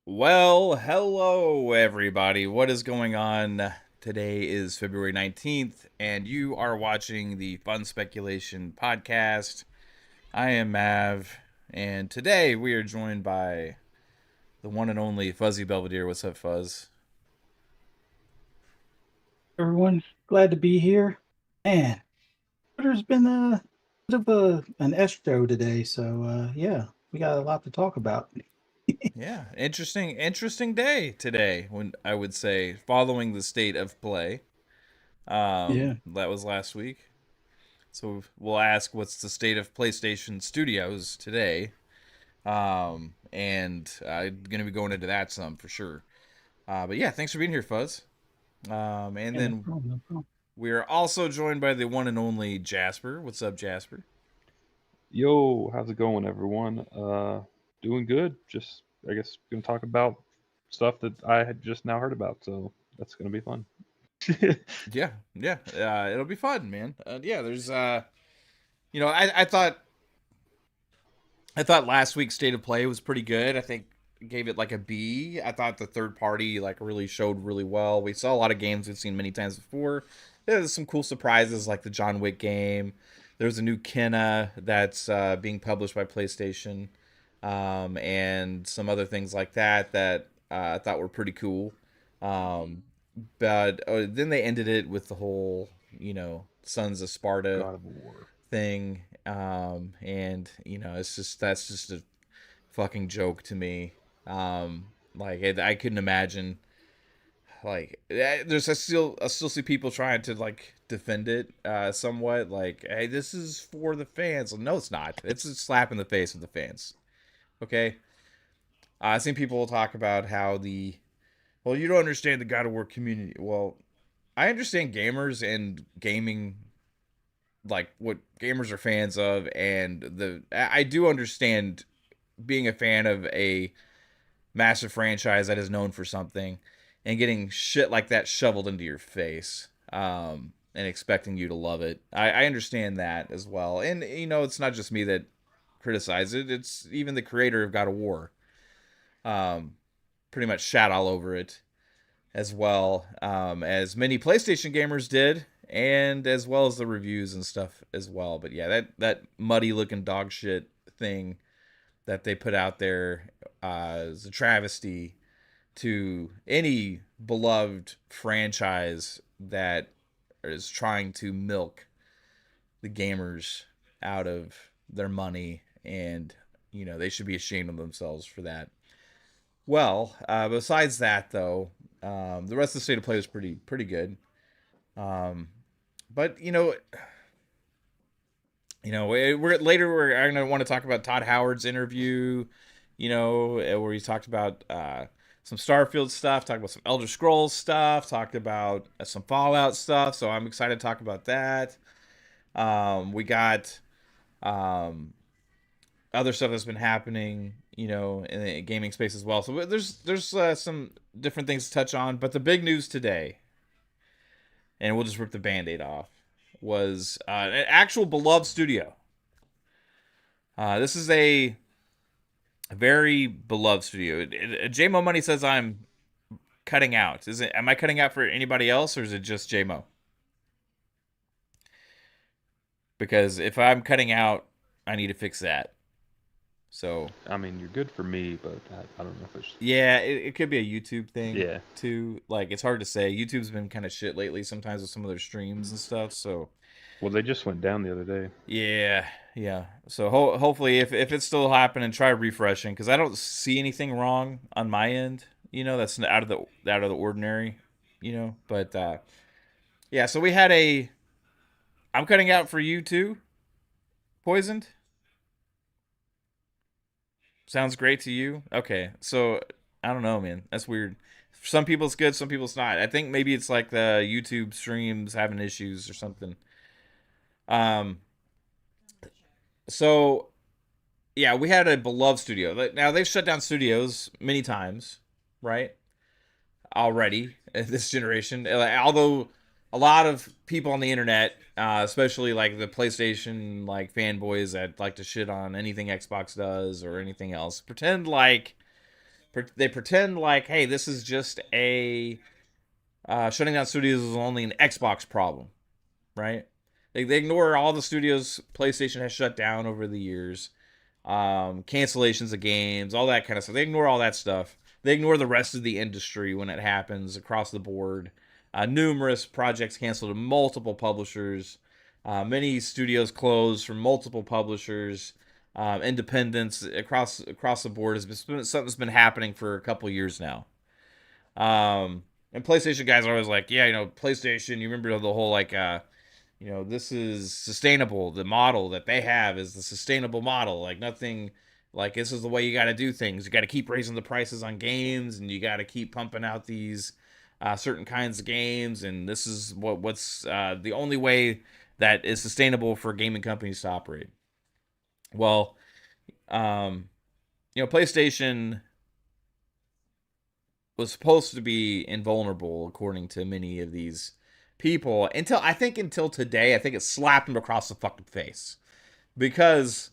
Well, hello everybody. What is going on? Today is February 19th, and you are watching the Fun Speculation podcast. I am Mav, and today we are joined by the one and only Fuzzy Belvedere. What's up, Fuzz? Everyone, glad to be here. Man, Twitter's been a bit of an S show today, so yeah, we got a lot to talk about. Yeah, interesting day today. When I would say following the state of play, Yeah, that was last week. So we'll ask what's the state of PlayStation Studios today, and I'm gonna be going into that some for sure. But yeah, thanks for being here, Fuzz. And yeah, no then problem, no problem. we are also joined by the one and only Jasper. What's up, Jasper? Yo, how's it going, everyone? Doing good. Just, I guess, gonna talk about stuff that I had just now heard about, so that's gonna be fun. Yeah. It'll be fun, man. Yeah, there's I thought I thought last week's State of Play was pretty good. I think gave it like a B. I thought the third party like really showed really well. We saw a lot of games we've seen many times before. There's some cool surprises like the John Wick game. There's a new Kenna that's being published by PlayStation, and some other things like that that I thought were pretty cool. Um, but then they ended it with the whole, Sons of Sparta God of War. thing, and it's just that's just a fucking joke to me. Like I couldn't imagine. Like I still see people trying to like defend it somewhat. Like, hey, this is for the fans. No, it's not. It's a slap in the face of the fans. Okay. I've seen people talk about how well, you don't understand the God of War community. Well, I understand gamers and gaming, like what gamers are fans of, and I do understand being a fan of a massive franchise that is known for something and getting shit like that shoveled into your face, and expecting you to love it. I understand that as well. And it's not just me that criticize it. It's even the creator of God of War, um, pretty much shat all over it as well, as many PlayStation gamers did, and as well as the reviews and stuff as well. But yeah, that muddy looking dog shit thing that they put out there is a travesty to any beloved franchise that is trying to milk the gamers out of their money, and they should be ashamed of themselves for that. Well, besides that though, the rest of the State of Play was pretty good. Um, but we're later. I'm gonna want to talk about Todd Howard's interview. Where he talked about some Starfield stuff, talked about some Elder Scrolls stuff, talked about some Fallout stuff. So I'm excited to talk about that. We got other stuff that's been happening, in the gaming space as well. So there's some different things to touch on. But the big news today, and we'll just rip the Band-Aid off, was an actual beloved studio. This is a very beloved studio. JMO Money says I'm cutting out. Am I cutting out for anybody else, or is it just JMO? Because if I'm cutting out, I need to fix that. So I mean, you're good for me, but I don't know if it's. yeah, it could be a YouTube thing. Yeah. Too. Like, it's hard to say. YouTube's been kind of shit lately sometimes with some of their streams and stuff. So Well, they just went down the other day. yeah. So hopefully, if it's still happening, try refreshing, because I don't see anything wrong on my end. That's out of the ordinary. But yeah. So we had I'm cutting out for you too. Poisoned. Sounds great to you? Okay. So I don't know, man. That's weird. For some people it's good, some people it's not. I think maybe it's like the YouTube streams having issues or something. Um so yeah, we had a beloved studio. Now they've shut down studios many times, right? Already this generation. Although a lot of people on the internet, especially like the PlayStation like fanboys that like to shit on anything Xbox does or anything else, they pretend like, hey, this is just a shutting down studios is only an Xbox problem, right? They ignore all the studios PlayStation has shut down over the years, cancellations of games, all that kind of stuff. They ignore all that stuff. They ignore the rest of the industry when it happens across the board. Numerous projects canceled to multiple publishers. Many studios closed from multiple publishers. Independence across the board has been something that's been happening for a couple years now. And PlayStation guys are always like, yeah, PlayStation. You remember the whole like, this is sustainable. The model that they have is the sustainable model. Like nothing, like this is the way you got to do things. You got to keep raising the prices on games, and you got to keep pumping out these certain kinds of games. And this is what's the only way that is sustainable for gaming companies to operate. Well, PlayStation was supposed to be invulnerable according to many of these people until today. I think it slapped him across the fucking face, because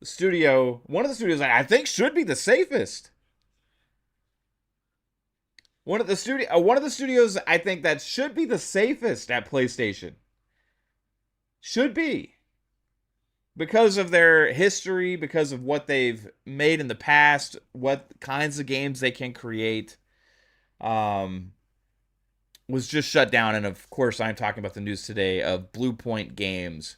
studio, one of the studios I think should be the safest. One of the studios I think that should be the safest at PlayStation. Should be. Because of their history, because of what they've made in the past, what kinds of games they can create, um, was just shut down. And of course, I'm talking about the news today of Bluepoint Games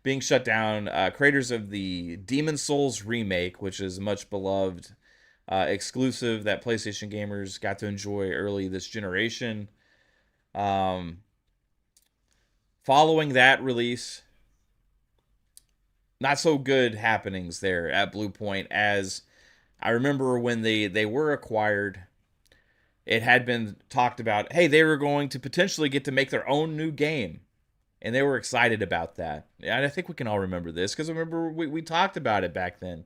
being shut down. Creators of the Demons Souls Remake, which is a much beloved exclusive that PlayStation gamers got to enjoy early this generation. Um, Following that release, not so good happenings there at Bluepoint. As I remember when they were acquired, it had been talked about, hey, they were going to potentially get to make their own new game. And they were excited about that. And I think we can all remember this because remember we talked about it back then.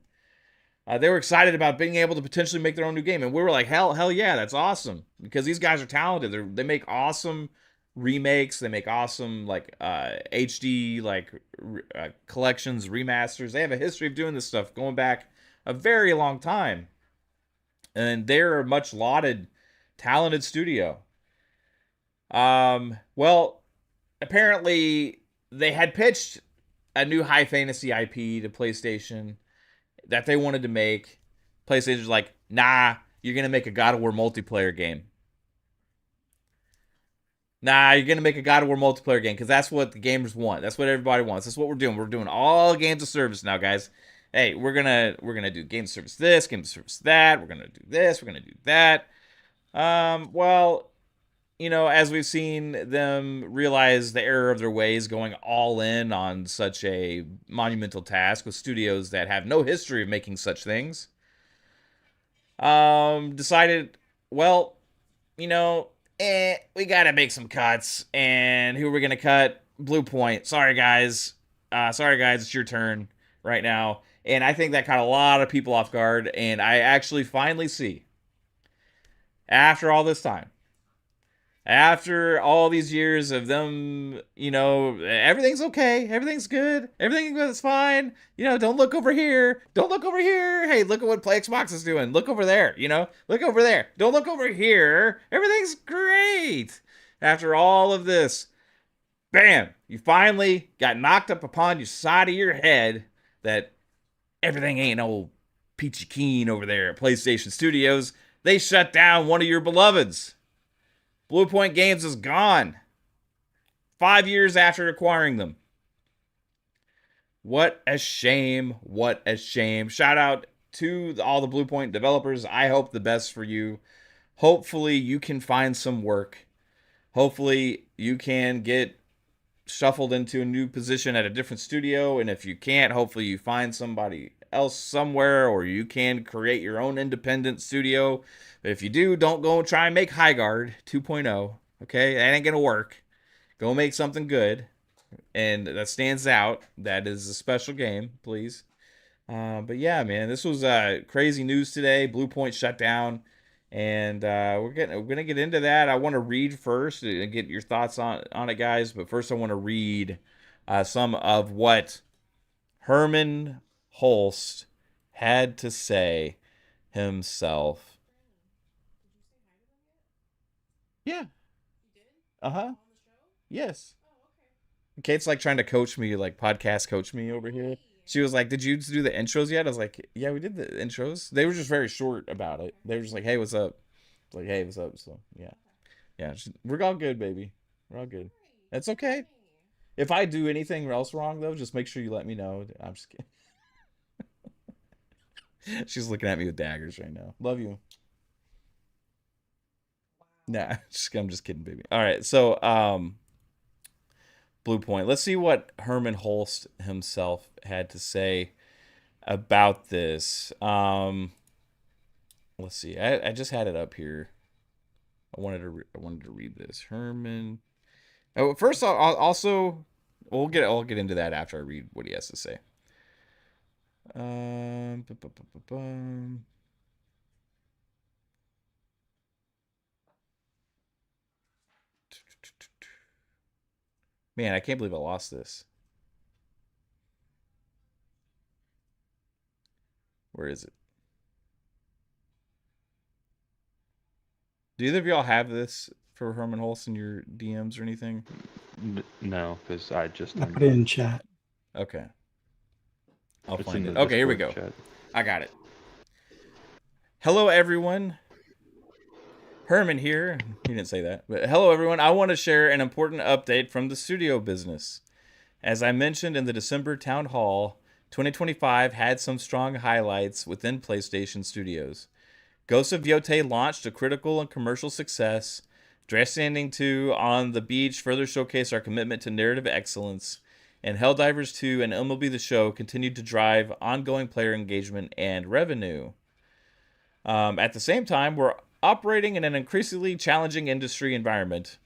They were excited about being able to potentially make their own new game, and we were like, hell yeah, that's awesome because these guys are talented. They make awesome remakes. They make awesome like HD like collections, remasters. They have a history of doing this stuff going back a very long time, and they're a much lauded, talented studio. Well, apparently they had pitched a new high fantasy IP to PlayStation that they wanted to make. PlayStation's like, nah, you're going to make a God of War multiplayer game. Nah, you're going to make a God of War multiplayer game because that's what the gamers want. That's what everybody wants. That's what we're doing. We're doing all games of service now, guys. Hey, we're gonna do game of service this, game of service that. We're gonna do this. We're gonna do that. Well, as we've seen them realize the error of their ways, going all in on such a monumental task with studios that have no history of making such things, decided, well, we gotta make some cuts. And who are we gonna cut? Bluepoint. Sorry, guys. It's your turn right now. And I think that caught a lot of people off guard. And I actually finally see, after all this time, after all these years of them, everything's okay, everything's good, everything's fine. Don't look over here. Don't look over here. Hey, look at what Xbox is doing. Look over there. Look over there. Don't look over here. Everything's great. After all of this, bam, you finally got knocked up upon your side of your head that everything ain't old peachy keen over there at PlayStation Studios. They shut down one of your beloveds. Bluepoint Games is gone 5 years after acquiring them. What a shame. What a shame. Shout out to all the Bluepoint developers. I hope the best for you. Hopefully you can find some work. Hopefully you can get shuffled into a new position at a different studio. And if you can't, hopefully you find somebody else somewhere, or you can create your own independent studio. If you do, don't go and try and make Highguard 2.0. Okay, that ain't gonna work. Go make something good and that stands out. That is a special game, please. But yeah, man, this was crazy news today. Bluepoint shut down, and we're gonna get into that. I want to read first and get your thoughts on it, guys. But first, I want to read some of what Herman Holst had to say himself. Yeah. Uh-huh. Yes. Kate's like trying to coach me, like podcast coach me over here. She was like, "Did you do the intros yet?" I was like, "Yeah, we did the intros." They were just very short about it. They were just like, "Hey, what's up?" It's like, "Hey, what's up?" So yeah, yeah, we're all good, baby. We're all good. It's okay. If I do anything else wrong though, just make sure you let me know. I'm just kidding. She's looking at me with daggers right now. Love you. Nah, I'm just kidding, baby. All right, so Bluepoint. Let's see what Herman Holst himself had to say about this. Let's see. I just had it up here. I wanted to read this. Herman. Oh, first I'll also I'll get into that after I read what he has to say. Bu- bu- bu- bu- bum. Man, I can't believe I lost this. Where is it? Do either of y'all have this for Herman Holst in your DMs or anything? No, because I just I turned put it it on. in chat. Okay. I'll It's find in it. the Okay, here we Discord go. chat. I got it. Hello, everyone. Herman here. He didn't say that. But hello, everyone. I want to share an important update from the studio business. As I mentioned in the December town hall, 2025 had some strong highlights within PlayStation Studios. Ghost of Yotei launched a critical and commercial success. Death Stranding 2 on the Beach further showcased our commitment to narrative excellence. And Helldivers 2 and MLB The Show continued to drive ongoing player engagement and revenue. At the same time, we're operating in an increasingly challenging industry environment.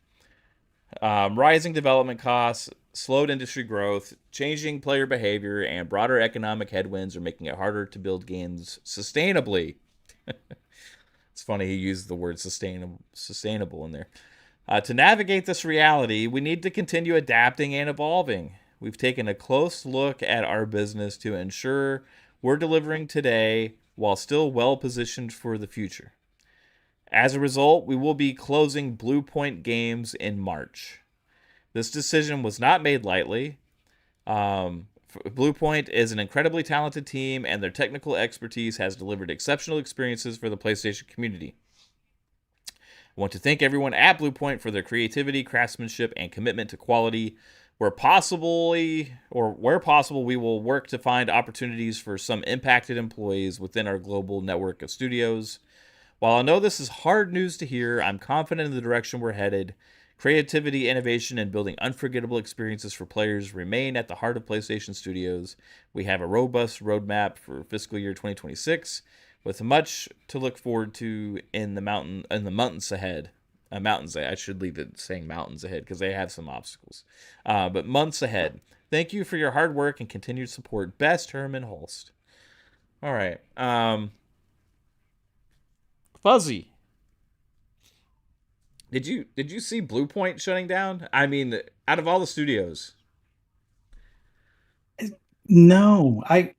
Rising development costs, slowed industry growth, changing player behavior, and broader economic headwinds are making it harder to build games sustainably. It's funny he used the word sustainable in there. To navigate this reality, we need to continue adapting and evolving. We've taken a close look at our business to ensure we're delivering today while still well positioned for the future. As a result, we will be closing Bluepoint Games in March. This decision was not made lightly. Bluepoint is an incredibly talented team, and their technical expertise has delivered exceptional experiences for the PlayStation community. I want to thank everyone at Bluepoint for their creativity, craftsmanship, and commitment to quality. Where possible, we will work to find opportunities for some impacted employees within our global network of studios. While I know this is hard news to hear, I'm confident in the direction we're headed. Creativity, innovation, and building unforgettable experiences for players remain at the heart of PlayStation Studios. We have a robust roadmap for fiscal year 2026, with much to look forward to in the months ahead. I should leave it saying mountains ahead because they have some obstacles. But months ahead. Thank you for your hard work and continued support. Best, Herman Holst. All right. Fuzzy. Did you see Bluepoint shutting down? I mean, out of all the studios. No, I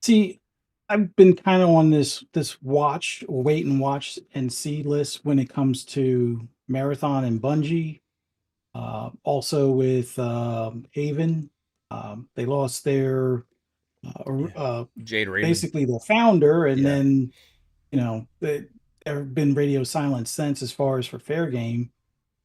see. I've been kind of on this wait and watch and see list when it comes to Marathon and Bungie. Also with Haven, they lost their Jade Raymond. basically the founder, and Yeah. then there have been radio silence since as far as for Fair Game.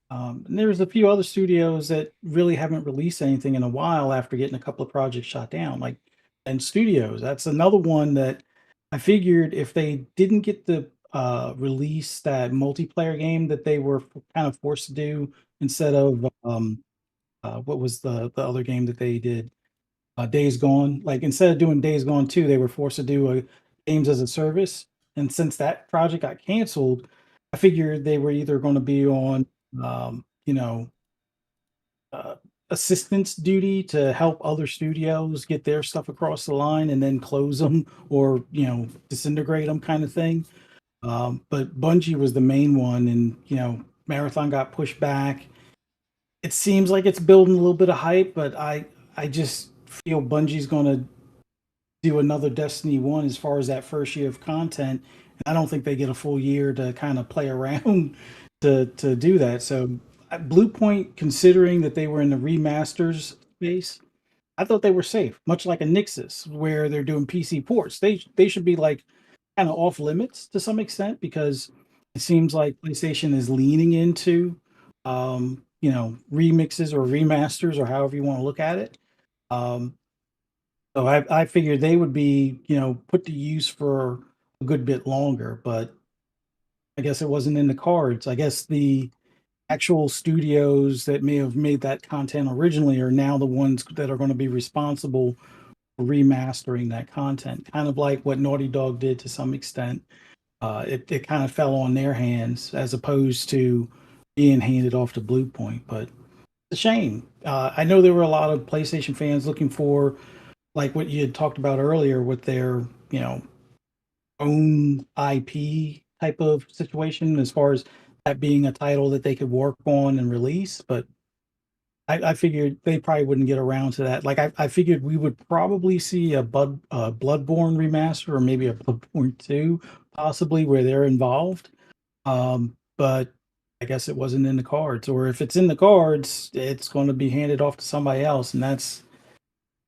And there's a few other studios that really haven't released anything in a while after getting a couple of projects shot down. Like, and Studios, that's another one that I figured if they didn't get the release that multiplayer game that they were kind of forced to do instead of what was the other game that they did? Days Gone. Like instead of doing Days Gone 2, they were forced to do a games as a service. And since that project got canceled, I figured they were either going to be on, um, you know, uh, assistance duty to help other studios get their stuff across the line and then close them or disintegrate them, kind of thing. But Bungie was the main one, and Marathon got pushed back. It seems like it's building a little bit of hype, but I just feel Bungie's going to do another Destiny 1 as far as that first year of content. I don't think they get a full year to kind of play around to do that. So Bluepoint, considering that they were in the remasters space, I thought they were safe, much like a Nixus, where they're doing PC ports. They should be like kind of off limits to some extent because it seems like PlayStation is leaning into remixes or remasters or however you want to look at it. Um, so I figured they would be, put to use for a good bit longer, but I guess it wasn't in the cards. I guess the actual studios that may have made that content originally are now the ones that are going to be responsible for remastering that content, kind of like what Naughty Dog did to some extent. It kind of fell on their hands as opposed to being handed off to Bluepoint, but it's a shame. I know there were a lot of PlayStation fans looking for like what you had talked about earlier with their, own IP type of situation as far as that being a title that they could work on and release. But I figured they probably wouldn't get around to that. Like I figured we would probably see a Bloodborne remaster or maybe a Bloodborne 2, possibly where they're involved. But I guess it wasn't in the cards, or if it's in the cards, it's going to be handed off to somebody else, and that's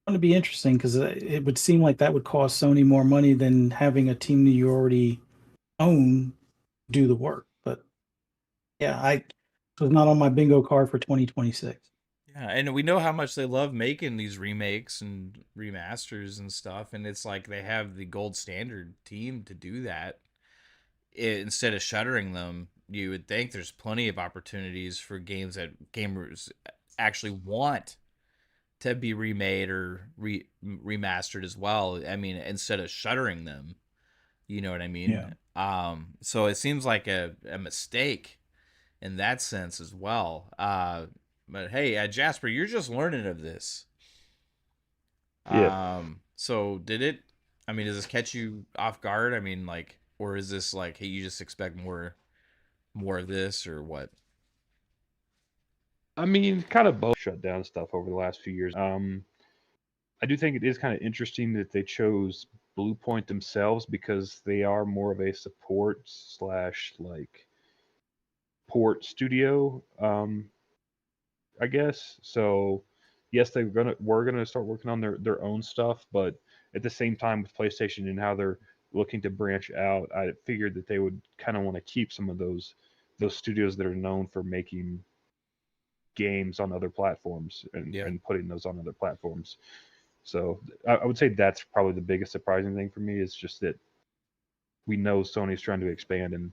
going to be interesting because it would seem like that would cost Sony more money than having a team that you already own do the work. But yeah, I it was not on my bingo card for 2026. Yeah, and we know how much they love making these remakes and remasters and stuff, and it's like they have the gold standard team to do that. Instead of shuttering them, you would think there's plenty of opportunities for games that gamers actually want to be remade or remastered as well. I mean, instead of shuttering them, you know what I Yeah. mean? So it seems like a mistake in that sense as well. But hey, Jasper, you're just learning of this. Yeah. So did it? I mean, does this catch you off guard? I mean, like, or is this like, hey, you just expect more of this, or what? I mean, kind of both shut down stuff over the last few years. I do think it is kind of interesting that they chose Bluepoint themselves because they are more of a support slash like port studio, I guess. So yes, we're gonna start working on their own stuff, but at the same time with PlayStation and how they're looking to branch out, I figured that they would kind of want to keep some of those studios that are known for making games on other platforms Yeah, and putting those on other platforms. So I would say that's probably the biggest surprising thing for me is just that we know Sony's trying to expand and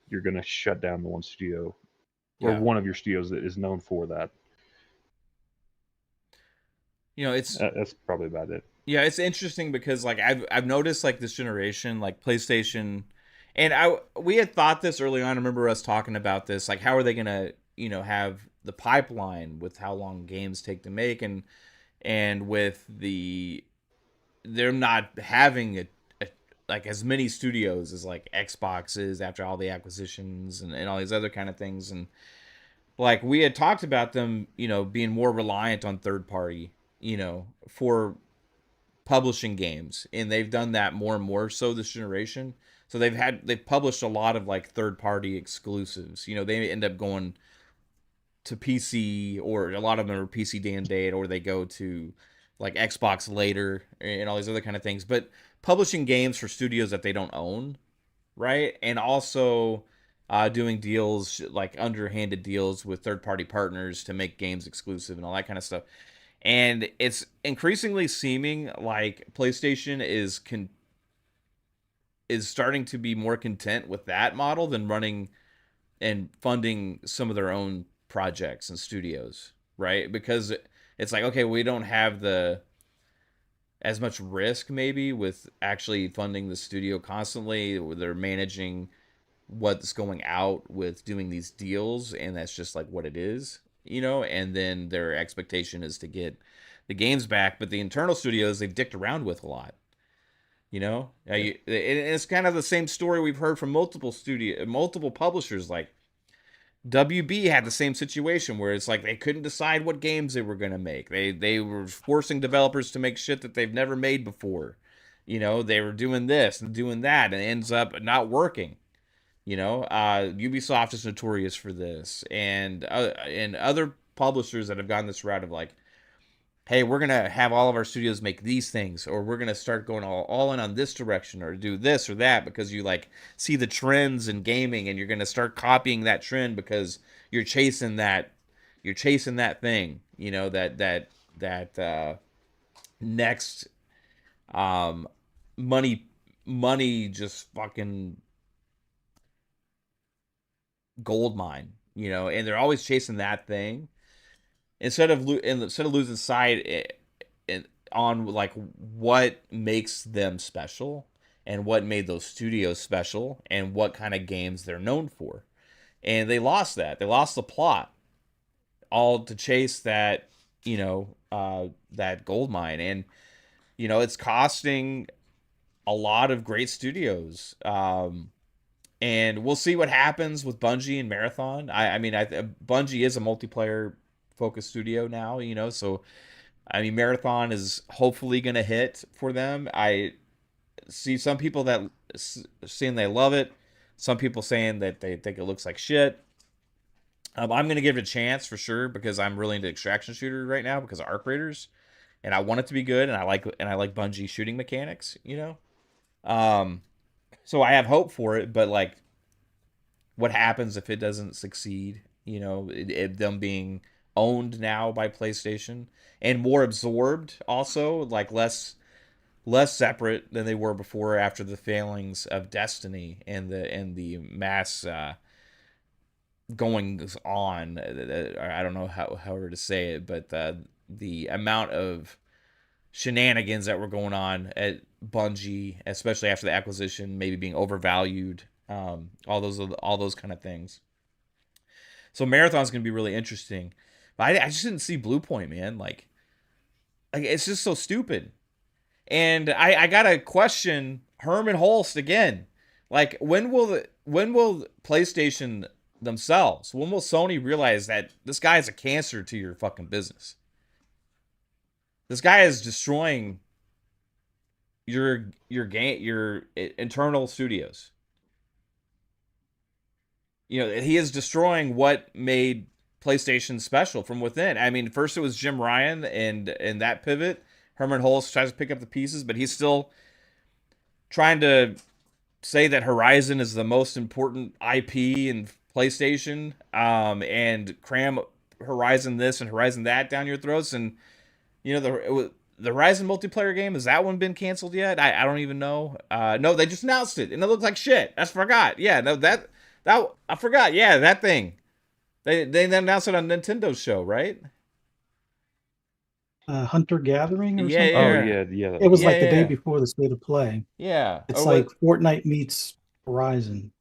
you're going to shut down the one studio or yeah. one of your studios that is known for that. You know, it's That's probably about it. yeah, it's interesting because like I've noticed like this generation, like PlayStation, and I we had thought this early on. I remember us talking about this, like how are they gonna have the pipeline with how long games take to make, and with they're not having a like as many studios as like Xbox is after all the acquisitions and all these other kind of things, and like we had talked about them, being more reliant on third party, for publishing games, and they've done that more and more so this generation. So they've published a lot of like third party exclusives. They end up going to PC, or a lot of them are PC day and date, or they go to like Xbox later and all these other kind of things. But publishing games for studios that they don't own, right? And also doing deals, like underhanded deals with third party partners to make games exclusive and all that kind of stuff. And it's increasingly seeming like PlayStation is starting to be more content with that model than running and funding some of their own projects and studios, right? Because it's like, okay, we don't have the as much risk maybe with actually funding the studio constantly. They're managing what's going out with doing these deals, and that's just like what it is, and then their expectation is to get the games back. But the internal studios they've dicked around with a lot, Yeah. it's kind of the same story we've heard from multiple publishers. Like WB had the same situation where it's like they couldn't decide what games they were going to make. They were forcing developers to make shit that they've never made before. They were doing this and doing that, and it ends up not working. Ubisoft is notorious for this, and other publishers that have gone this route of like, hey, we're gonna have all of our studios make these things, or we're gonna start going all in on this direction, or do this or that because you like see the trends in gaming, and you're gonna start copying that trend because you're chasing that thing, that next um money money just fucking gold mine, and they're always chasing that thing instead of losing sight on like what makes them special and what made those studios special and what kind of games they're known for. And they lost that. They lost the plot all to chase that gold mine, and it's costing a lot of great studios. And we'll see what happens with Bungie and Marathon. I mean, Bungie is a multiplayer focused studio now, so I mean, Marathon is hopefully going to hit for them. I see some people that saying they love it, some people saying that they think it looks like shit. I'm going to give it a chance for sure because I'm really into extraction shooter right now because of Arc Raiders, and I want it to be good, and I like Bungie shooting mechanics. Um, so I have hope for it, but like, what happens if it doesn't succeed? Them being owned now by PlayStation and more absorbed, also like less separate than they were before after the failings of Destiny and the mass goings on. I don't know however to say it, but the amount of shenanigans that were going on at Bungie, especially after the acquisition, maybe being overvalued, all those kind of things. So Marathon's gonna be really interesting, but I just didn't see Bluepoint, man. Like it's just so stupid. And I gotta question Herman Holst again. Like when will PlayStation themselves, when will Sony realize that this guy is a cancer to your fucking business? This guy is destroying your internal studios. He is destroying what made PlayStation special from within. I mean, first it was Jim Ryan and that pivot. Herman Holst tries to pick up the pieces, but he's still trying to say that Horizon is the most important IP in PlayStation, and cram Horizon this and Horizon that down your throats. And the Horizon multiplayer game, has that one been canceled yet? I don't even know. No, they just announced it, and it looked like shit. I forgot. Yeah, no, that I forgot. Yeah, that thing. They announced it on Nintendo's show, right? Hunter Gathering or Yeah, something. Oh yeah, yeah. It was yeah, like the day yeah, before the state of play. yeah. It's Or like what? Fortnite meets Horizon.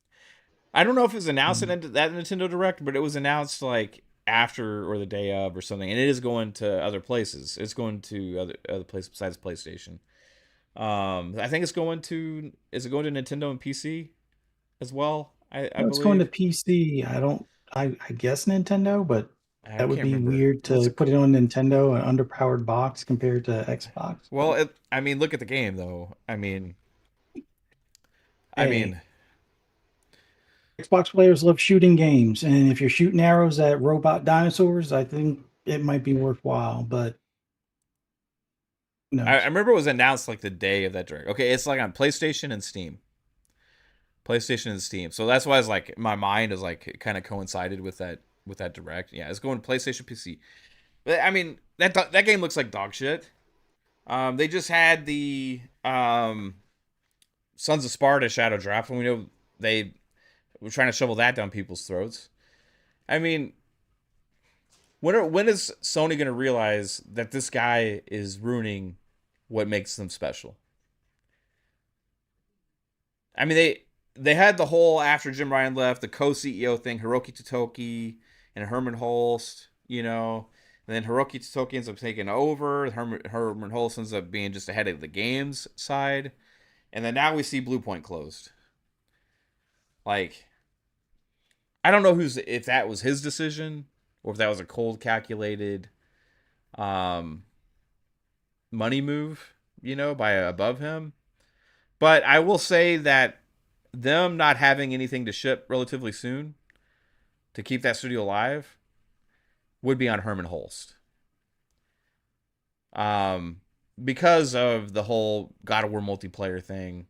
I don't know if it was announced Um, at that Nintendo Direct, but it was announced like after or the day of or something, and it is going to other places. It's going to other places besides PlayStation. I think it's going to is it going to Nintendo and PC as well? I no, it's going to believe. PC. I guess Nintendo, but I that would can't be remember. weird What's to it? put it on Nintendo, an underpowered box compared to Xbox. Well, But I mean, look at the game though. I hey, mean, Xbox players love shooting games, and if you're shooting arrows at robot dinosaurs, I think it might be worthwhile. But who I knows? remember it was announced like the day of that direct. Okay, it's like on PlayStation and Steam. PlayStation and Steam. So that's why it's like my mind is like kind of coincided with that direct. Yeah, it's going to PlayStation PC. But I mean that game looks like dog shit. They just had the Sons of Sparta Shadow Drop, and we know they were trying to shovel that down people's throats. I mean, when is Sony going to realize that this guy is ruining what makes them special? I mean, they had the whole after Jim Ryan left, the co-CEO thing, Hiroki Totoki and Herman Holst, and then Hiroki Totoki ends up taking over. Herman Holst ends up being just ahead of the games side, and then now we see Bluepoint closed. Like, I don't know if that was his decision or if that was a cold calculated um, money move, by above him. But I will say that them not having anything to ship relatively soon to keep that studio alive would be on Herman Holst. Um, because of the whole God of War multiplayer thing,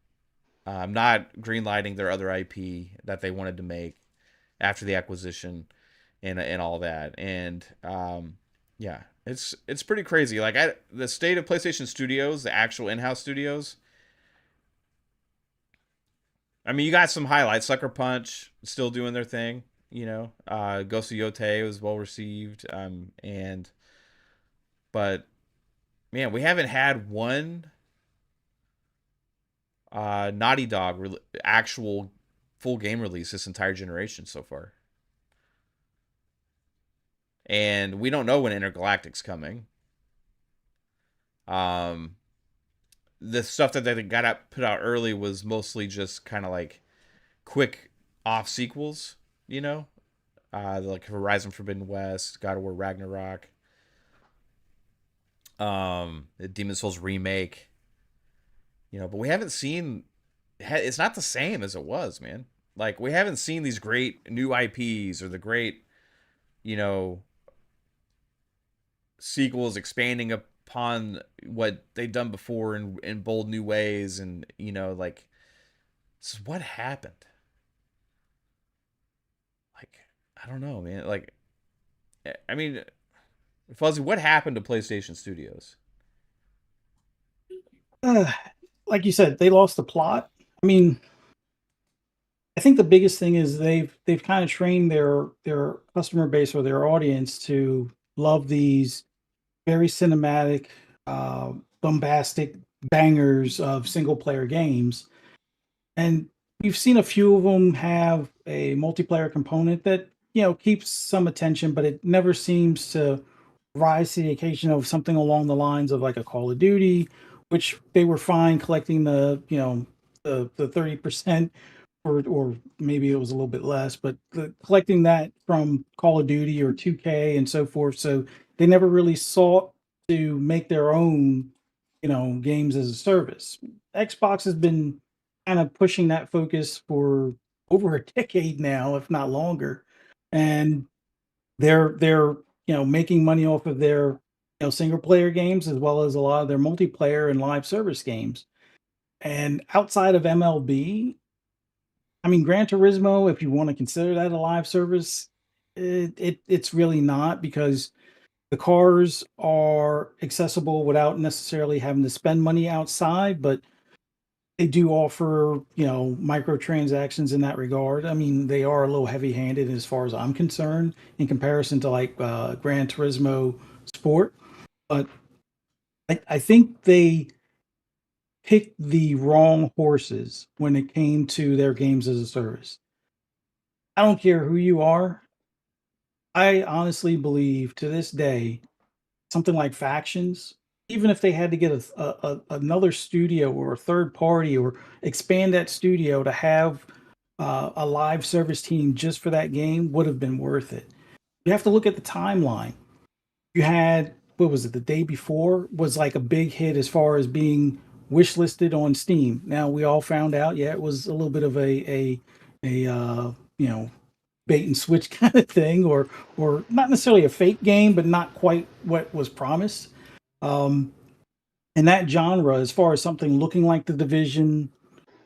not greenlighting their other IP that they wanted to make after the acquisition and all that. And yeah, it's pretty crazy. Like the state of PlayStation Studios, the actual in-house studios. I mean, you got some highlights. Sucker Punch still doing their thing. Ghost of Yote was well received. But man, we haven't had one Naughty Dog actual full game release this entire generation so far, and we don't know when Intergalactic's coming. Um, the stuff that they put out early was mostly just kind of like quick off sequels, you know. like Horizon Forbidden West, God of War Ragnarok, the Demons Souls remake. But we haven't seen. It's not the same as it was, man. Like we haven't seen these great new IPs or the great, you know, sequels expanding upon what they've done before in bold new ways, and like, this is what happened. Like, I don't know, man. Like, I mean, Fuzzy, what happened to PlayStation Studios? Uh, like you said, they lost the plot. I mean, I think the biggest thing is they've kind of trained their customer base or their audience to love these very cinematic, bombastic bangers of single player games. And we've seen a few of them have a multiplayer component that, keeps some attention, but it never seems to rise to the occasion of something along the lines of like a Call of Duty, which they were fine collecting the 30%, or maybe it was a little bit less, but collecting that from Call of Duty or 2K and so forth. So they never really sought to make their own, games as a service. Xbox has been kind of pushing that focus for over a decade now, if not longer. And they're making money off of their single player games as well as a lot of their multiplayer and live service games. And outside of MLB, I mean, Gran Turismo, if you want to consider that a live service, it's really not, because the cars are accessible without necessarily having to spend money outside, but they do offer, microtransactions in that regard. I mean, they are a little heavy-handed as far as I'm concerned in comparison to like Gran Turismo Sport, but I think they picked the wrong horses when it came to their games as a service. I don't care who you are. I honestly believe to this day, something like Factions, even if they had to get another studio or a third party or expand that studio to have a live service team just for that game, would have been worth it. You have to look at the timeline. You had, what was it, the day before was like a big hit as far as being wish listed on Steam. Now we all found out, yeah, it was a little bit of a bait and switch kind of thing, or not necessarily a fake game, but not quite what was promised. Um, and that genre, as far as something looking like the Division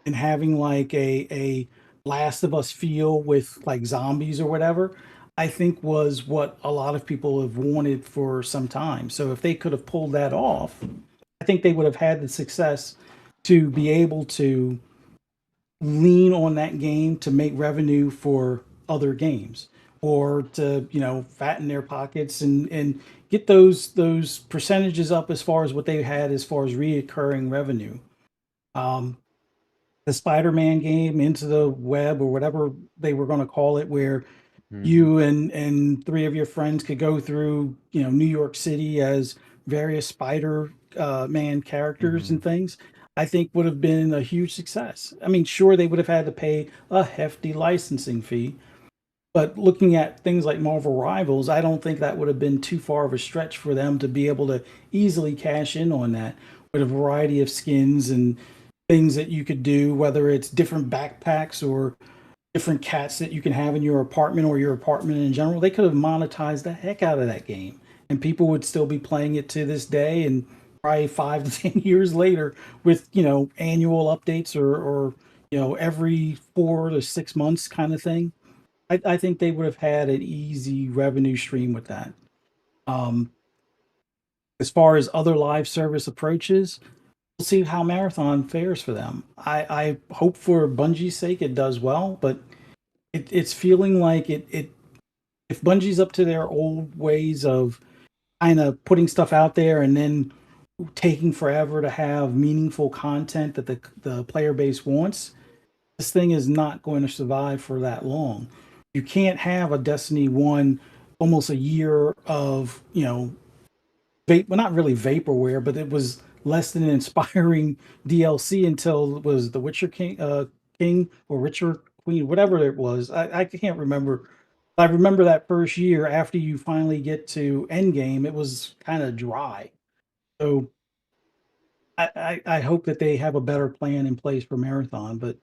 and having like a Last of Us feel with like zombies or whatever, I think was what a lot of people have wanted for some time. So if they could have pulled that off, I think they would have had the success to be able to lean on that game to make revenue for other games, or to fatten their pockets and get those percentages up as far as what they had as far as reoccurring revenue. um the Spider-Man game, Into the Web, or whatever they were going to call it, where Mhm. you and three of your friends could go through, New York City as various Spider Man characters Mhm. and things, I think would have been a huge success. I mean, sure, they would have had to pay a hefty licensing fee, but looking at things like Marvel Rivals, I don't think that would have been too far of a stretch for them to be able to easily cash in on that with a variety of skins and things that you could do, whether it's different backpacks or different cats that you can have in your apartment or your apartment in general. They could have monetized the heck out of that game, and people would still be playing it to this day, and probably 5 to 10 years later with annual updates, or every 4 to 6 months kind of thing. I think they would have had an easy revenue stream with that. Um, as far as other live service approaches, we'll see how Marathon fares for them. I hope for Bungie's sake it does well, but it's feeling like it if Bungie's up to their old ways of kind of putting stuff out there and then taking forever to have meaningful content that the player base wants, this thing is not going to survive for that long. You can't have a Destiny 1 almost a year of, well, not really vaporware, but it was less than an inspiring DLC until it was the Witcher King, King or Witcher Queen, whatever it was. I can't remember I remember that first year after you finally get to Endgame, it was kind of dry. So I hope that they have a better plan in place for Marathon. But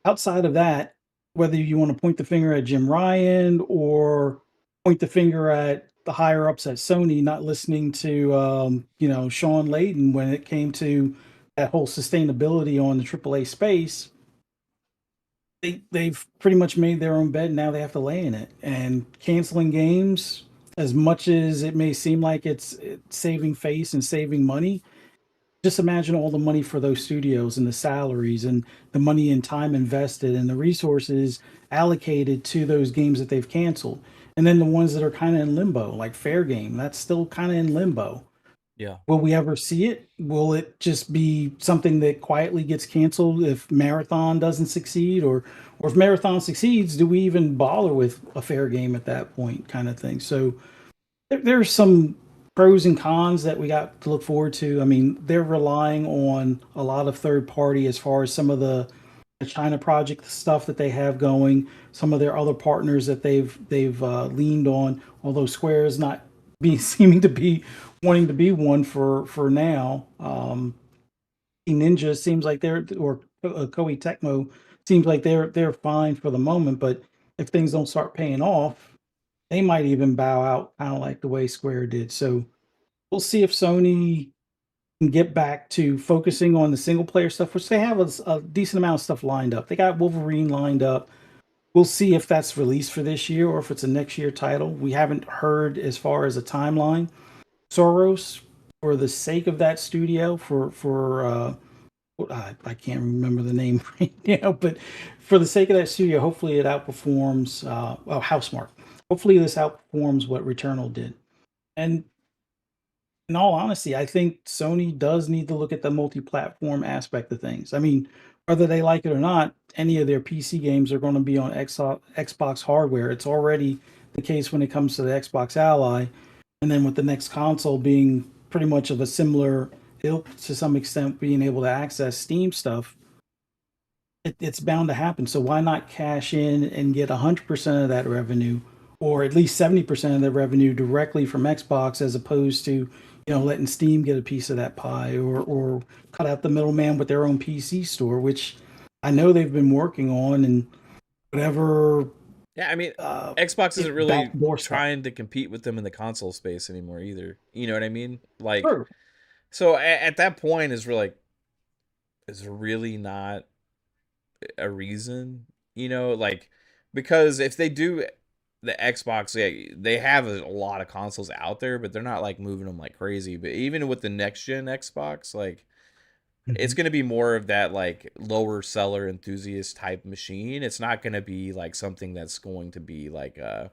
outside of that, whether you want to point the finger at Jim Ryan or point the finger at the higher ups at Sony not listening to Sean Layden when it came to that whole sustainability on the AAA space, they've pretty much made their own bed. Now they have to lay in it, and canceling games, as much as it may seem like it's saving face and saving money, just imagine all the money for those studios and the salaries and the money and time invested and the resources allocated to those games that they've canceled. And then the ones that are kind of in limbo, like Fair Game, that's still kind of in limbo. Yeah. Will we ever see it? Will it just be something that quietly gets canceled if Marathon doesn't succeed, or if Marathon succeeds, do we even bother with a Fair Game at that point, kind of thing? So there's some pros and cons that we got to look forward to. I mean, they're relying on a lot of third party as far as some of the China project stuff that they have going, some of their other partners that they've leaned on. Although Square is not be seeming to be wanting to be one for now. Ninja seems like they're or Koei Tecmo seems like they're fine for the moment, but if things don't start paying off, they might even bow out, kind of like the way Square did. So we'll see if Sony can get back to focusing on the single player stuff, which they have a decent amount of stuff lined up. They got Wolverine lined up. We'll see if that's released for this year or if it's a next year title. We haven't heard as far as a timeline. Soros, for the sake of that studio, I can't remember the name right now, but for the sake of that studio, hopefully it outperforms Housemarque. Hopefully this outperforms what Returnal did. And in all honesty, I think Sony does need to look at the multi-platform aspect of things. I mean, whether they like it or not, any of their PC games are going to be on Xbox hardware. It's already the case when it comes to the Xbox Ally, and then with the next console being pretty much of a similar ilk to some extent, being able to access Steam stuff, it's bound to happen. So why not cash in and get 100% of that revenue, or at least 70% of the revenue directly from Xbox, as opposed to letting Steam get a piece of that pie, or cut out the middleman with their own PC store, which I know they've been working on, and whatever. Yeah, I mean, Xbox isn't really backdoor stuff. trying to compete with them in the console space anymore either. You know what I mean? Like, Sure. so at that point, is really not a reason, like, because if they do the Xbox, they have a lot of consoles out there, but they're not like moving them like crazy. But even with the next gen Xbox, like, it's Mhm. going to be more of that like lower seller enthusiast type machine. It's not going to be like something that's going to be like a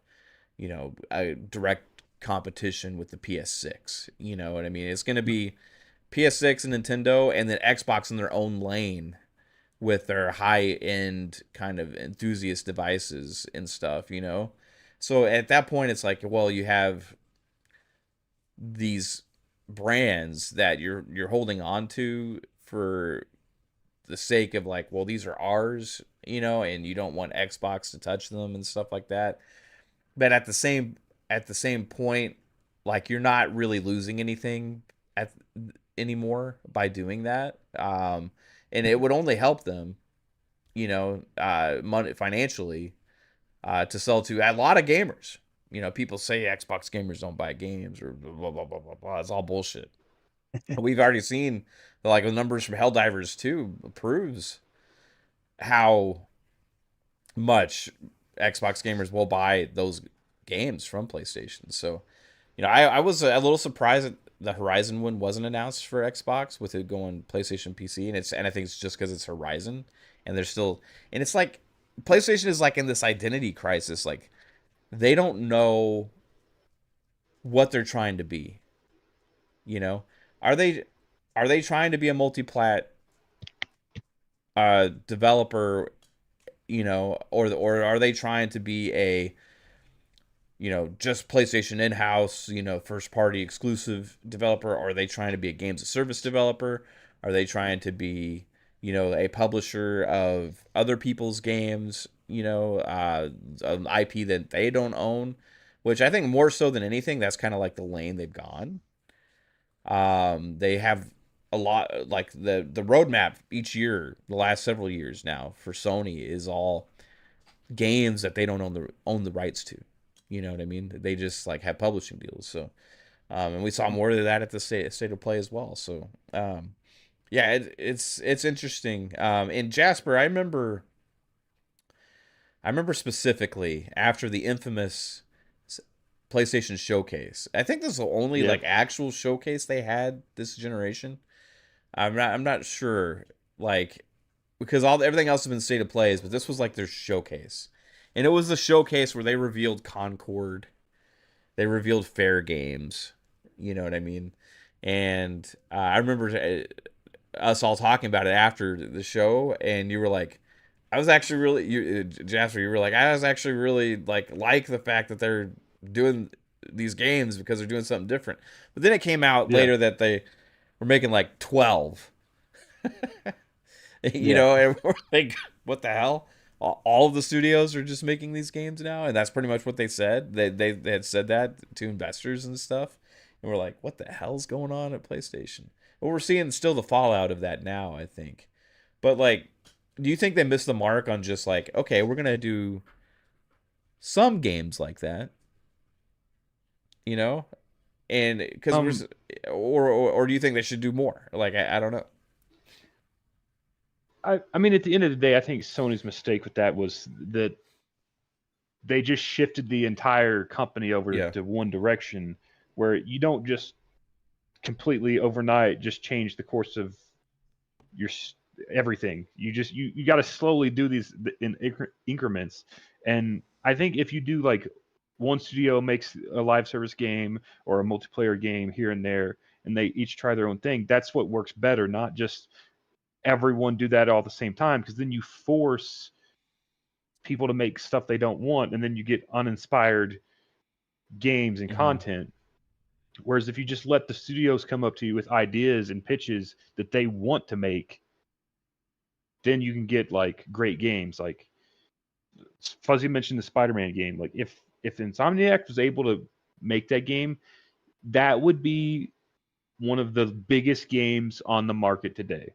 direct competition with the PS6. You know what I mean? It's going to be PS6 and Nintendo, and then Xbox in their own lane with their high end kind of enthusiast devices and stuff. So at that point, it's like, well, you have these brands that you're holding on to for the sake of like, well, these are ours, and you don't want Xbox to touch them and stuff like that. But at the same point, like, you're not really losing anything at anymore by doing that. And it would only help them, money financially, to sell to a lot of gamers. People say Xbox gamers don't buy games or blah blah blah blah blah. It's all bullshit. We've already seen like the numbers from Helldivers 2 proves how much Xbox gamers will buy those games from PlayStation. So, I was a little surprised that the Horizon one wasn't announced for Xbox with it going PlayStation PC, and I think it's just because it's Horizon, and they're still, and it's like PlayStation is like in this identity crisis. Like, they don't know what they're trying to be. You know, are they trying to be a multi-plat developer? Or are they trying to be a just PlayStation in-house, first party exclusive developer? Or are they trying to be a games of service developer? Are they trying to be, a publisher of other people's games, an IP that they don't own, which I think more so than anything, that's kind of like the lane they've gone. They have a lot, like the roadmap each year, the last several years now for Sony is all games that they don't own the rights to. You know what I mean? They just like have publishing deals. So, and we saw more of that at the state of play as well. So, yeah, it's interesting. And Jasper, I remember specifically after the infamous PlayStation showcase. I think this is the only Yeah. like actual showcase they had this generation. I'm not sure, like, because everything else has been state of plays, but this was like their showcase, and it was the showcase where they revealed Concord, they revealed Fair Games, you know what I mean, and I remember us all talking about it after the show, and you were like, I was actually really, Jasper, you were like, I was actually really like the fact that they're doing these games because they're doing something different, but then it came out Yeah. later that they were making like 12. Yeah. And we're like, what the hell? All of the studios are just making these games now, and that's pretty much what they said. They had said that to investors and stuff, and we're like, what the hell's going on at PlayStation? Well, we're seeing still the fallout of that now, I think. But like, do you think they missed the mark on just like, okay, we're gonna do some games like that, you know, and because Um, or do you think they should do more? Like, I don't know. I mean, at the end of the day, I think Sony's mistake with that was that they just shifted the entire company over Yeah. to one direction, where you don't just completely overnight just change the course of your everything. You got to slowly do these in increments. And I think if you do like one studio makes a live service game or a multiplayer game here and there, and they each try their own thing, that's what works better. Not just everyone do that all at the same time, because then you force people to make stuff they don't want, and then you get uninspired games and Mhm. content. Whereas if you just let the studios come up to you with ideas and pitches that they want to make, then you can get like great games. Like Fuzzy mentioned the Spider-Man game. Like if Insomniac was able to make that game, that would be one of the biggest games on the market today.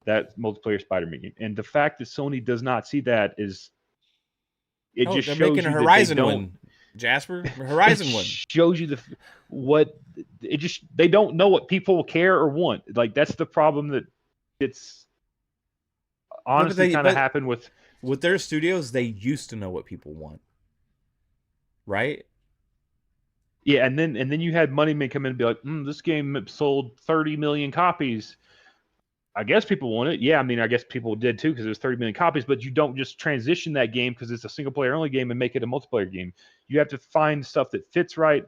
That multiplayer Spider-Man game. And the fact that Sony does not see that is, it Oh, just they're making shows a you that they Horizon don't. one, Jasper. It Horizon one. shows you what it just, they don't know what people care or want. Like that's the problem that it's No, but honestly kind of happened with. with their studios, they used to know what people want, right? Yeah, and then you had Moneyman come in and be like, this game sold 30 million copies. I guess people want it. Yeah, I mean, I guess people did too because it was 30 million copies. But you don't just transition that game because it's a single player only game and make it a multiplayer game. You have to find stuff that fits right.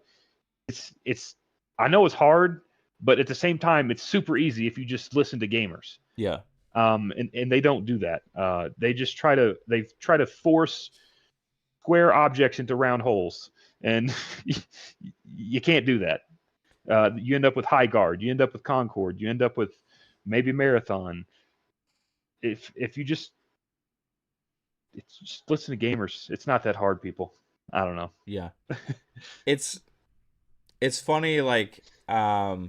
It's I know it's hard, but at the same time, it's super easy if you just listen to gamers. Yeah. And they don't do that. They try to force square objects into round holes, and you can't do that. You end up with High Guard, you end up with Concord, you end up with maybe Marathon. If you just listen to gamers, it's not that hard, people. I don't know. Yeah. It's funny, like, I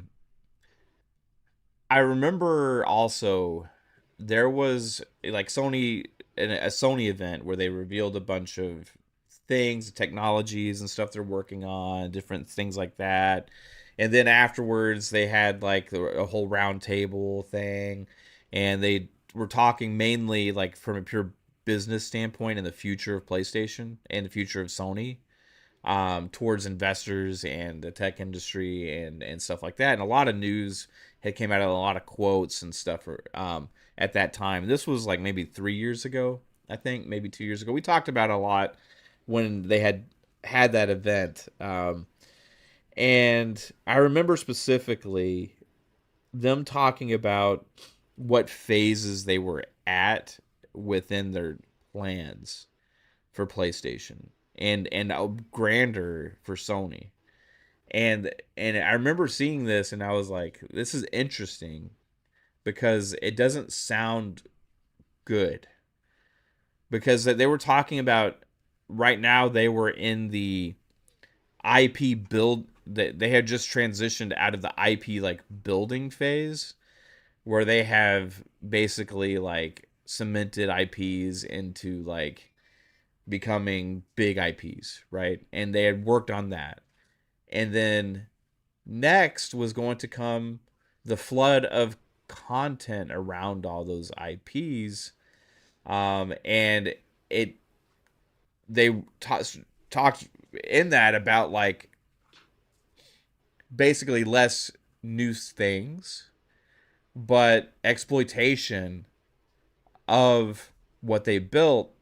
remember also there was like a Sony event where they revealed a bunch of things, technologies and stuff they're working on, different things like that. And then afterwards they had like a whole round table thing, and they were talking mainly like from a pure business standpoint in the future of PlayStation and the future of Sony, towards investors and the tech industry and stuff like that. And a lot of news had came out of a lot of quotes and stuff at that time. This was like maybe 3 years ago, I think, maybe 2 years ago. We talked about it a lot when they had that event. And I remember specifically them talking about what phases they were at within their plans for PlayStation and grander for Sony. And I remember seeing this and I was like, this is interesting because it doesn't sound good. Because they were talking about right now they were in the IP build that they had just transitioned out of the IP like building phase where they have basically like cemented IPs into like becoming big IPs, right? And they had worked on that. And then next was going to come the flood of content around all those IPs. And it they talked in that about like basically less new things, but exploitation of what they built.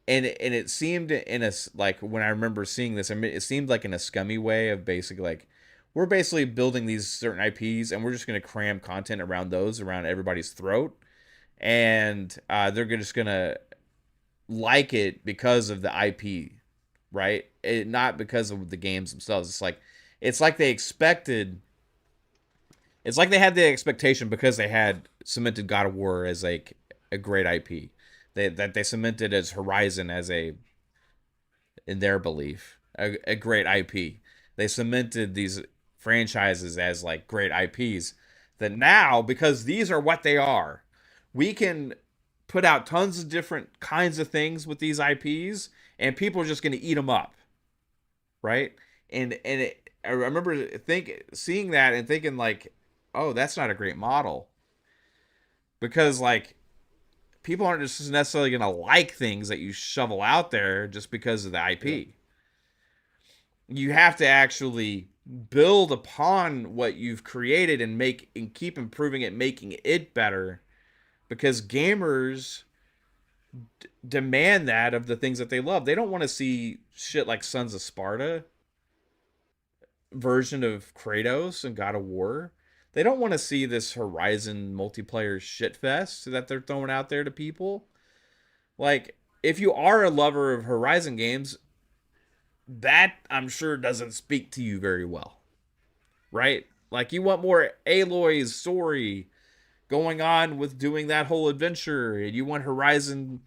And it seemed in a like when I remember seeing this, I mean, it seemed like in a scummy way of basically like we're basically building these certain IPs and we're just going to cram content around those around everybody's throat, and they're just going to like it because of the IP, right? Not because of the games themselves. It's like they expected. It's like they had the expectation because they had cemented God of War as like a great IP. That they cemented as Horizon as a, in their belief, a great IP. They cemented these franchises as like great IPs. That now, because these are what they are, we can put out tons of different kinds of things with these IPs, and people are just going to eat them up, right? I remember seeing that and thinking like, oh, that's not a great model, because like people aren't just necessarily going to like things that you shovel out there just because of the IP. Yeah. You have to actually build upon what you've created and make and keep improving it, making it better, because gamers demand that of the things that they love. They don't want to see shit like Sons of Sparta version of Kratos and God of War. They don't want to see this Horizon multiplayer shitfest that they're throwing out there to people. Like, if you are a lover of Horizon games, that I'm sure doesn't speak to you very well, right? Like, you want more Aloy's story going on with doing that whole adventure, and you want Horizon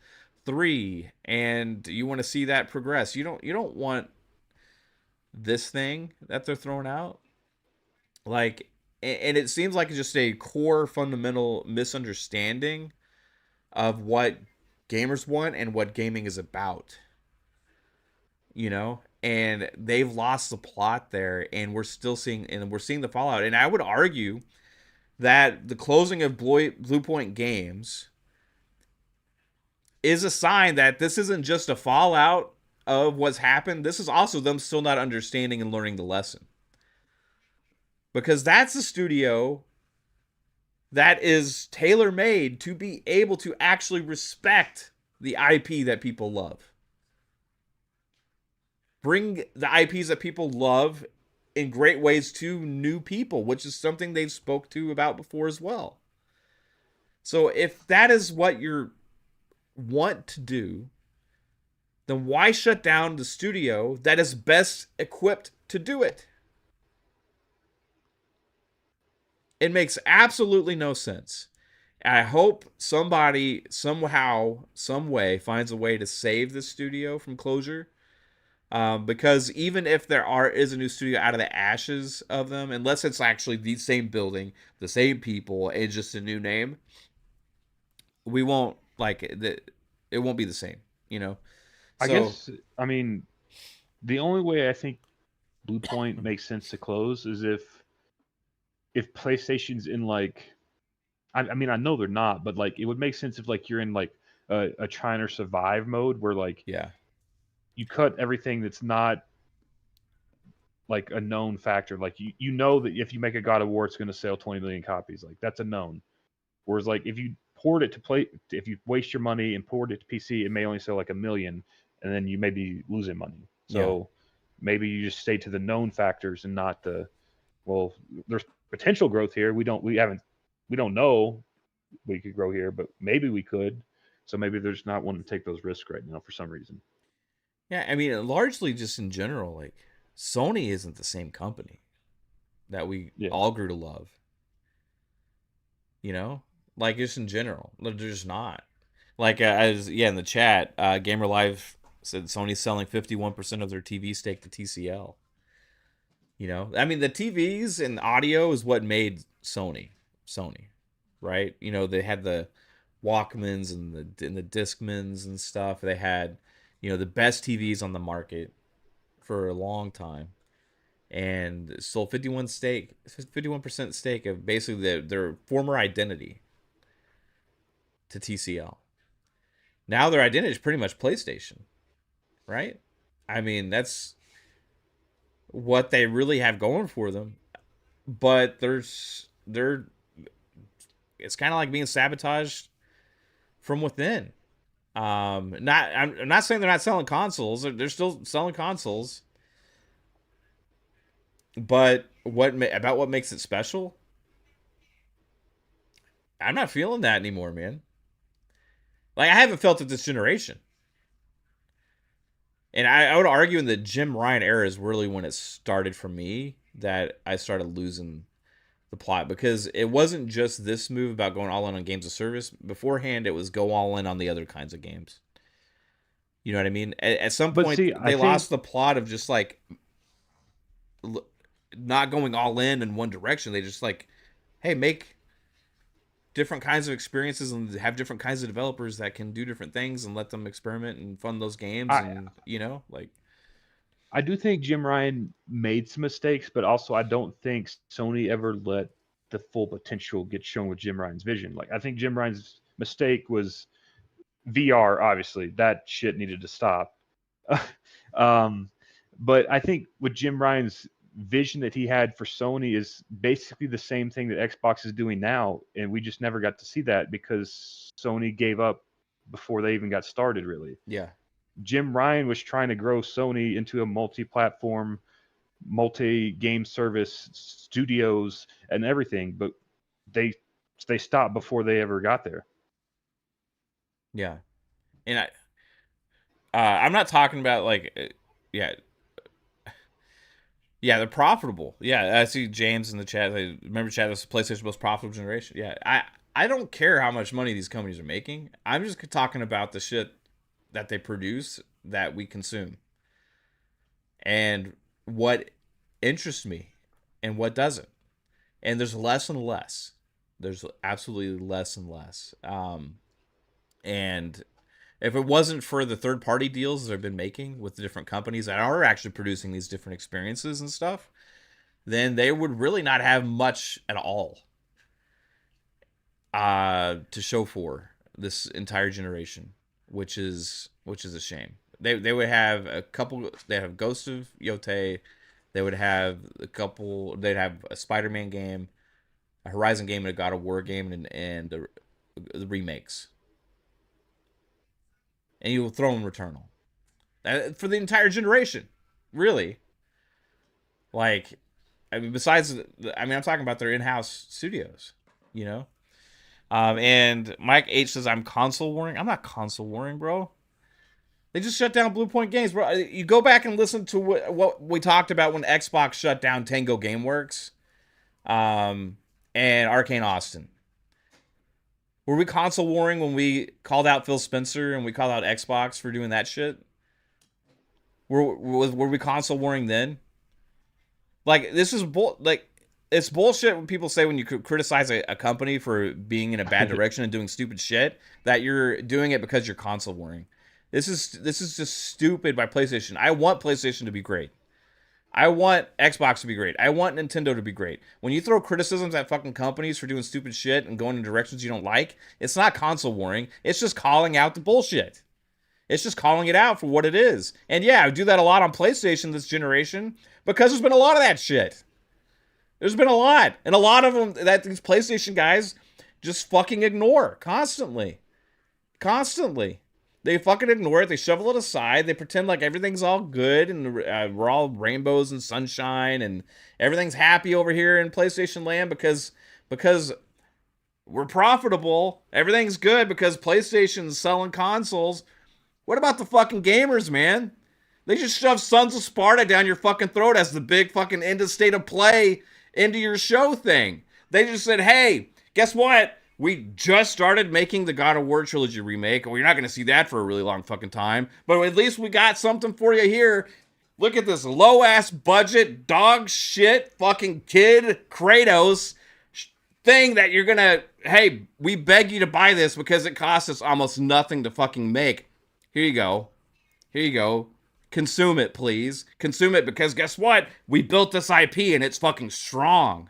3, and you want to see that progress. You don't want this thing that they're throwing out. Like, and it seems like it's just a core fundamental misunderstanding of what gamers want and what gaming is about, and they've lost the plot there, and we're seeing the fallout. And I would argue that the closing of Bluepoint Games is a sign that this isn't just a fallout of what's happened. This is also them still not understanding and learning the lesson, because that's a studio that is tailor-made to be able to actually respect the IP that people love. Bring the IPs that people love in great ways to new people, which is something they've spoke to about before as well. So if that is what you want to do, then why shut down the studio that is best equipped to do it? It makes absolutely no sense. I hope somebody, somehow, some way, finds a way to save the studio from closure. Because even if is a new studio out of the ashes of them, unless it's actually the same building, the same people, and just a new name, we won't like it. It won't be the same, So, I guess, I mean, the only way I think Bluepoint makes sense to close is if PlayStation's in like, I mean, I know they're not, but like it would make sense if like you're in like a trying or survive mode where like yeah, you cut everything that's not like a known factor. Like you know that if you make a God of War, it's going to sell 20 million copies. Like that's a known. Whereas like if you if you waste your money and poured it to PC, it may only sell like 1 million, and then you may be losing money. So maybe you just stay to the known factors and not well, there's potential growth here. We don't know we could grow here, but maybe we could. So maybe there's not wanting to take those risks right now for some reason. Yeah, I mean, largely just in general, like Sony isn't the same company that we all grew to love. You know, like just in general, they're just not. Like as in the chat, Gamer Live said Sony's selling 51% of their TV stake to TCL. You know, I mean the TVs and audio is what made Sony, right? You know, they had the Walkmans and the Discmans and stuff. They had, you know, the best TVs on the market for a long time, and sold 51% stake of basically their former identity to TCL. Now their identity is pretty much PlayStation, right? I mean, that's what they really have going for them. But they're it's kind of like being sabotaged from within. I'm not saying they're not selling consoles. They're still selling consoles. But what makes it special? I'm not feeling that anymore, man. Like I haven't felt it this generation. And I would argue in the Jim Ryan era is really when it started for me that I started losing the plot, because it wasn't just this move about going all in on games of service. Beforehand, it was go all in on the other kinds of games. You know what I mean? At some But point, see, they lost the plot of just like not going all in one direction. They just like, hey, make different kinds of experiences and have different kinds of developers that can do different things and let them experiment and fund those games. I And you know, like I do think Jim Ryan made some mistakes, but also I don't think Sony ever let the full potential get shown with Jim Ryan's vision. Like I think Jim Ryan's mistake was VR. Obviously, that shit needed to stop. um, but I think with Jim Ryan's vision that he had for Sony is basically the same thing that Xbox is doing now, and we just never got to see that because Sony gave up before they even got started. Really, yeah, Jim Ryan was trying to grow Sony into a multi-platform, multi-game service studios and everything, but they stopped before they ever got there. yeah. And I'm not talking about like yeah. Yeah, they're profitable. Yeah, I see James in the chat. Remember, chat, this is PlayStation's most profitable generation. Yeah, I don't care how much money these companies are making. I'm just talking about the shit that they produce that we consume, and what interests me and what doesn't. And there's less and less. There's absolutely less and less. And if it wasn't for the third party deals that I've been making with the different companies that are actually producing these different experiences and stuff, then they would really not have much at all to show for this entire generation, which is a shame. They would have a couple. They have Ghost of Yotei. They would have a couple. They'd have a Spider-Man game, a Horizon game, and a God of War game, and the remakes. And you will throw in Returnal for the entire generation, really. Like, I mean, besides, I mean, I'm talking about their in-house studios, you know. And Mike H says I'm console warring. I'm not console warring, bro. They just shut down Bluepoint Games, bro. You go back and listen to what we talked about when Xbox shut down Tango GameWorks, and Arcane Austin. Were we console warring when we called out Phil Spencer and we called out Xbox for doing that shit? Were we console warring then? Like, this is it's bullshit when people say when you criticize a company for being in a bad direction and doing stupid shit that you're doing it because you're console warring. This is just stupid by PlayStation. I want PlayStation to be great. I want Xbox to be great. I want Nintendo to be great. When you throw criticisms at fucking companies for doing stupid shit and going in directions you don't like, it's not console warring. It's just calling out the bullshit. It's just calling it out for what it is. And yeah, I do that a lot on PlayStation this generation because there's been a lot of that shit. There's been a lot. And a lot of them that these PlayStation guys just fucking ignore constantly. Constantly. They fucking ignore it. They shovel it aside. They pretend like everything's all good and we're all rainbows and sunshine and everything's happy over here in PlayStation land because we're profitable. Everything's good because PlayStation's selling consoles. What about the fucking gamers, man? They just shove Sons of Sparta down your fucking throat as the big fucking end of state of play into your show thing. They just said, hey, Guess what? We just started making the God of War trilogy remake. Well, you're not going to see that for a really long fucking time, but at least we got something for you here. Look at this low ass budget dog shit fucking kid Kratos thing that you're gonna, hey, we beg you to buy this because it costs us almost nothing to fucking make. Here you go. Here you go. Consume it, please. Consume it because guess what? We built this IP and it's fucking strong.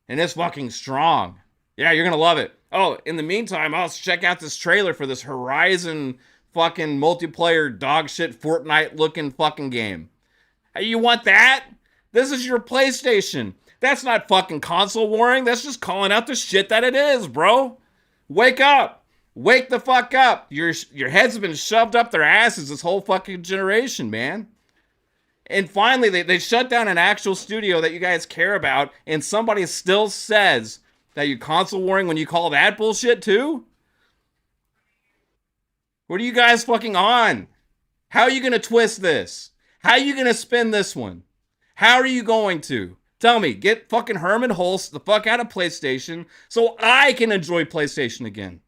And it's fucking strong. Yeah, you're gonna love it. Oh, in the meantime, I'll check out this trailer for this Horizon fucking multiplayer dog shit Fortnite looking fucking game. Hey, you want that? This is your PlayStation. That's not fucking console warring. That's just calling out the shit that it is, bro. Wake up. Wake the fuck up. Your heads have been shoved up their asses this whole fucking generation, man. And finally, they shut down an actual studio that you guys care about, and somebody still says that you're console warring when you call that bullshit too? What are you guys fucking on? How are you going to twist this? How are you going to spin this one? How are you going to? Tell me, get fucking Herman Hulst the fuck out of PlayStation so I can enjoy PlayStation again.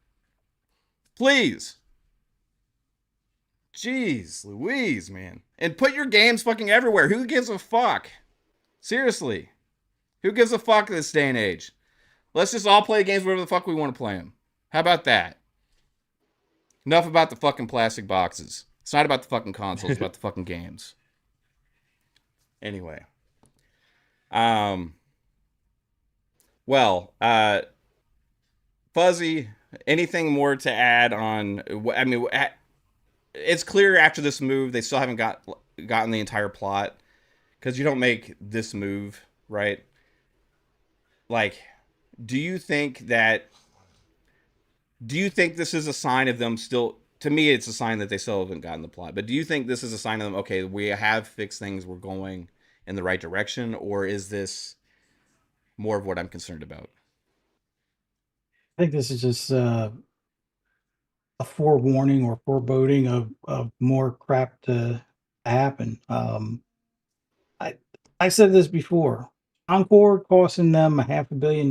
Please. Jeez Louise, man. And put your games fucking everywhere. Who gives a fuck? Seriously. Who gives a fuck this day and age? Let's just all play games wherever the fuck we want to play them. How about that? Enough about the fucking plastic boxes. It's not about the fucking consoles, it's about the fucking games. Anyway. Fuzzy, anything more to add on? I mean, it's clear after this move, they still haven't gotten the entire plot. Because you don't make this move, right? Like, do you think this is a sign of them still... To me, it's a sign that they still haven't gotten the plot. But do you think this is a sign of them, okay, we have fixed things, we're going in the right direction? Or is this more of what I'm concerned about? I think this is just a forewarning or foreboding of more crap to happen. I said this before. Concord costing them $500 million.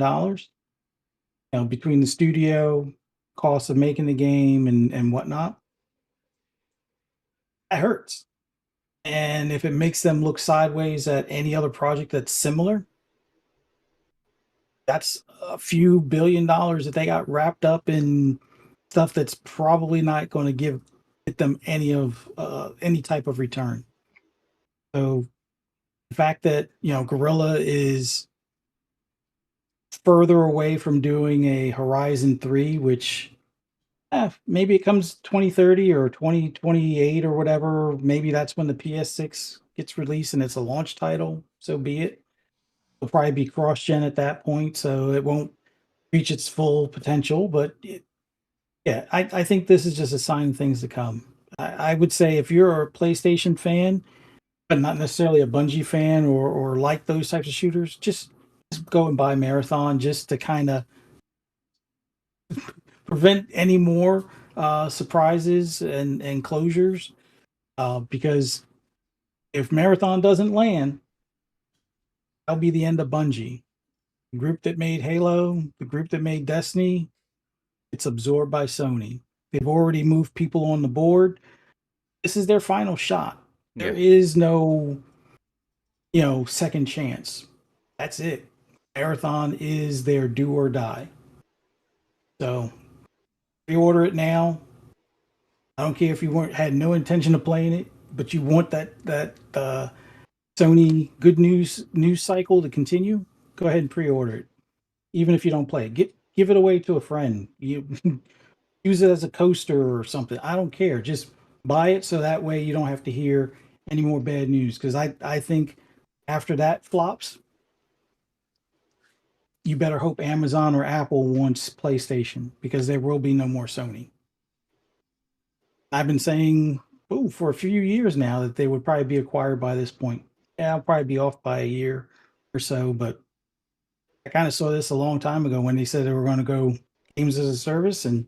Between the studio, cost of making the game and whatnot. That hurts. And if it makes them look sideways at any other project that's similar, that's a few $1 billion that they got wrapped up in stuff that's probably not going to get them any type of return. So the fact that Guerrilla is further away from doing a Horizon 3, which maybe it comes 2030 or 2028 or whatever. Maybe that's when the PS6 gets released and it's a launch title. So be it. It'll probably be cross-gen at that point, so it won't reach its full potential. But I think this is just a sign of things to come. I would say if you're a PlayStation fan, but not necessarily a Bungie fan or like those types of shooters, just go and buy Marathon just to kind of prevent any more surprises and closures. Because if Marathon doesn't land, that'll be the end of Bungie. The group that made Halo, the group that made Destiny, it's absorbed by Sony. They've already moved people on the board. This is their final shot. Yeah. There is no, second chance. That's it. Marathon is their do or die. So pre-order it now. I don't care if you had no intention of playing it, but you want that Sony good news cycle to continue. Go ahead and pre-order it, even if you don't play it. Give it away to a friend. You use it as a coaster or something. I don't care. Just buy it so that way you don't have to hear any more bad news. Because I think after that flops, you better hope Amazon or Apple wants PlayStation, because there will be no more Sony. I've been saying for a few years now that they would probably be acquired by this point. Yeah, I'll probably be off by a year or so, but I kind of saw this a long time ago when they said they were going to go games as a service, and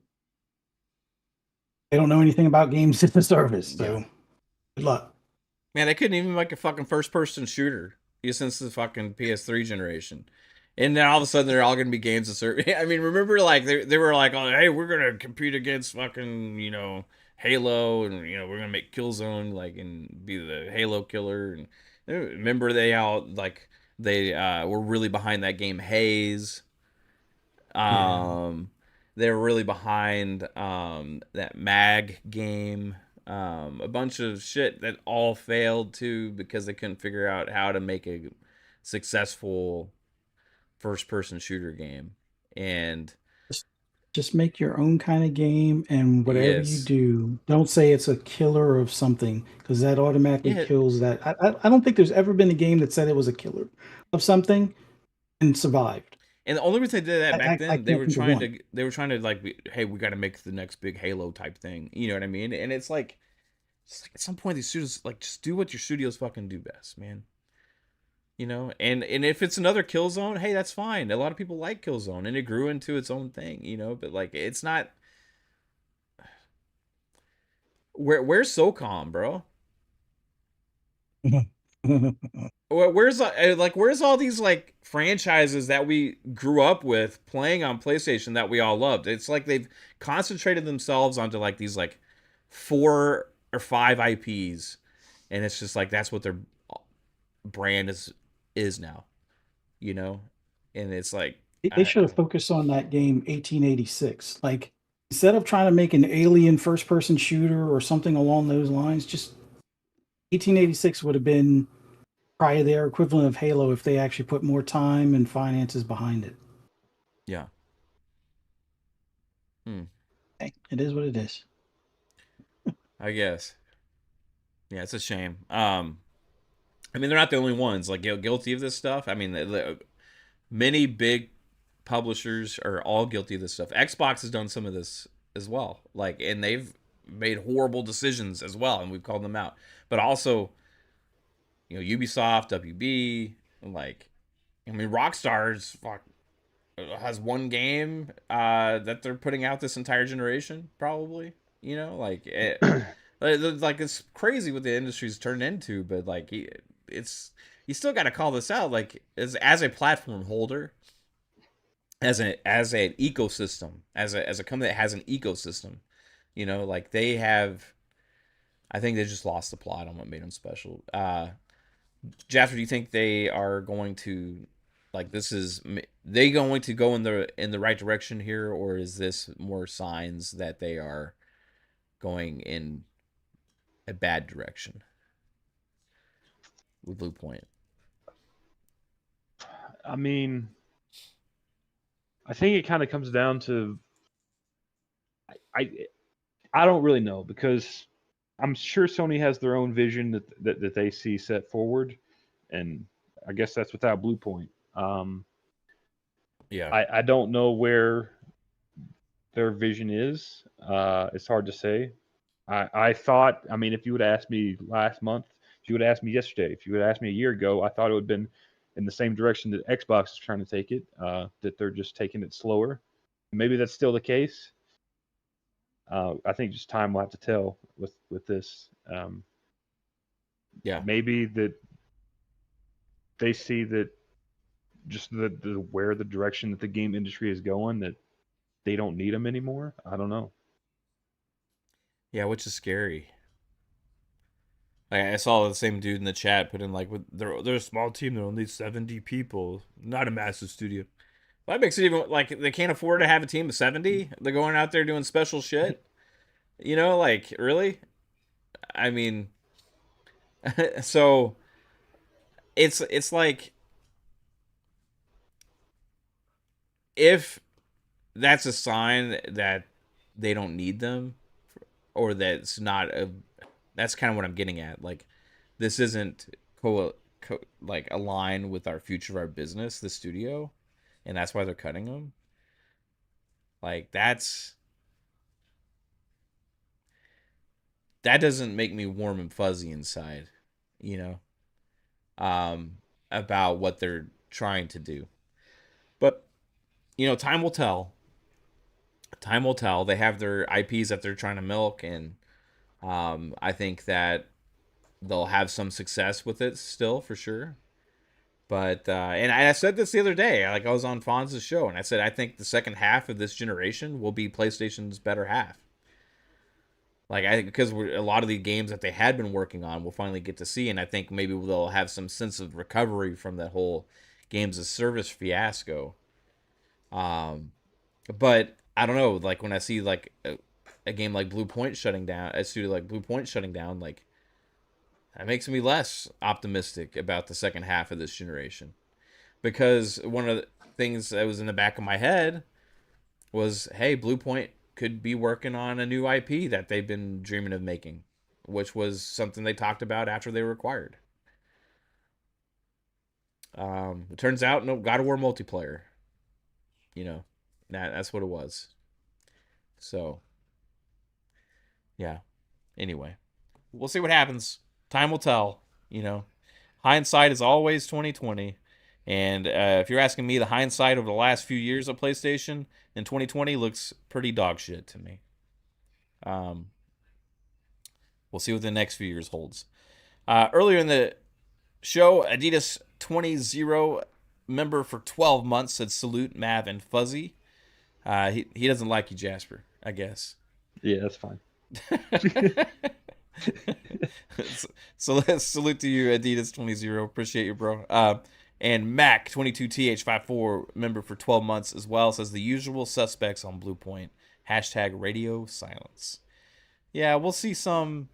they don't know anything about games as a service. So good luck. Man, they couldn't even make a fucking first-person shooter since the fucking PS3 generation. And then all of a sudden they're all gonna be games of service. I mean, remember like they were like, oh, hey, we're gonna compete against fucking Halo, and we're gonna make Killzone like and be the Halo killer. And remember they all like they were really behind that game Haze. Yeah. Um, they were really behind that Mag game. A bunch of shit that all failed too because they couldn't figure out how to make a successful first person shooter game. And Just, just make your own kind of game, and whatever you yes, do, don't say it's a killer of something because that automatically yeah, kills that. I don't think there's ever been a game that said it was a killer of something and survived. and the only reason they did that back I then, can't think of one. they were trying to like, hey, we got to make the next big Halo type thing. You know what I mean? And it's like at some point these studios like just do what your studios fucking do best, man. And if it's another Killzone, hey, that's fine. A lot of people like Killzone, and it grew into its own thing. But like it's not. Where's SOCOM, bro? Where's all these like franchises that we grew up with playing on PlayStation that we all loved? It's like they've concentrated themselves onto like these like 4 or 5 IPs, and it's just like that's what their brand is now, you know. And it's like They should have focused on that game 1886. Like instead of trying to make an alien first person shooter or something along those lines, just 1886 would have been probably their equivalent of Halo if they actually put more time and finances behind it. yeah. Hmm. Hey, it is what it is. I guess. Yeah, it's a shame. I mean, they're not the only ones like guilty of this stuff. I mean, many big publishers are all guilty of this stuff. Xbox has done some of this as well, like, and they've made horrible decisions as well, and we've called them out. But also, Ubisoft, WB, like, I mean, Rockstar's fuck has one game that they're putting out this entire generation, probably. Like like it's crazy what the industry's turned into, but like it's you still got to call this out, like as a platform holder, as an ecosystem, as a company that has an ecosystem. Like they have. I think they just lost the plot on what made them special. Jasper, do you think they are going to like this is they going to go in the right direction here, or is this more signs that they are going in a bad direction with Bluepoint? I mean, I think it kind of comes down to I I don't really know because I'm sure Sony has their own vision that they see set forward, and I guess that's without Bluepoint. Yeah. I don't know where their vision is. It's hard to say. I thought, I mean, if you would have asked me last month, if you would have asked me yesterday, if you would have asked me a year ago, I thought it would have been in the same direction that Xbox is trying to take it, that they're just taking it slower. Maybe that's still the case. I think just time will have to tell with this. Yeah. Maybe that they see that just the where the direction that the game industry is going, that they don't need them anymore. I don't know. Yeah, which is scary. Like, I saw the same dude in the chat put in like, they're a small team. They're only 70 people, not a massive studio. Well, that makes it even like they can't afford to have a team of 70. They're going out there doing special shit. Like really. I mean, so it's like if that's a sign that they don't need them, or that's not a. That's kind of what I'm getting at. Like, this isn't like aligned with our future of our business, the studio, and that's why they're cutting them. Like that doesn't make me warm and fuzzy inside, you know, um, about what they're trying to do. But time will tell. Time will tell. They have their IPs that they're trying to milk, and I think that they'll have some success with it still for sure. But and I said this the other day, like I was on Fonz's show, and I said I think the second half of this generation will be PlayStation's better half. Like because a lot of the games that they had been working on, we'll finally get to see, and I think maybe they'll have some sense of recovery from that whole games as service fiasco. Um, but I don't know, like when I see like a game like Bluepoint shutting down, a studio like Bluepoint shutting down, like that makes me less optimistic about the second half of this generation. Because one of the things that was in the back of my head was, hey, Bluepoint could be working on a new IP that they've been dreaming of making, which was something they talked about after they were acquired. It turns out, no, God of War multiplayer. You know, that's what it was. So, yeah. Anyway, we'll see what happens. Time will tell. You know, hindsight is always 2020. And if you're asking me, the hindsight over the last few years of PlayStation in 2020 looks pretty dog shit to me. We'll see what the next few years holds. Earlier in the show, Adidas 20 member for 12 months said salute Mav and Fuzzy. He doesn't like you, Jasper, I guess. Yeah, that's fine. So let's salute to you, Adidas 20. Appreciate you, bro. And Mac 22TH54 member for 12 months as well says the usual suspects on Bluepoint. Hashtag radio silence. Yeah, we'll see some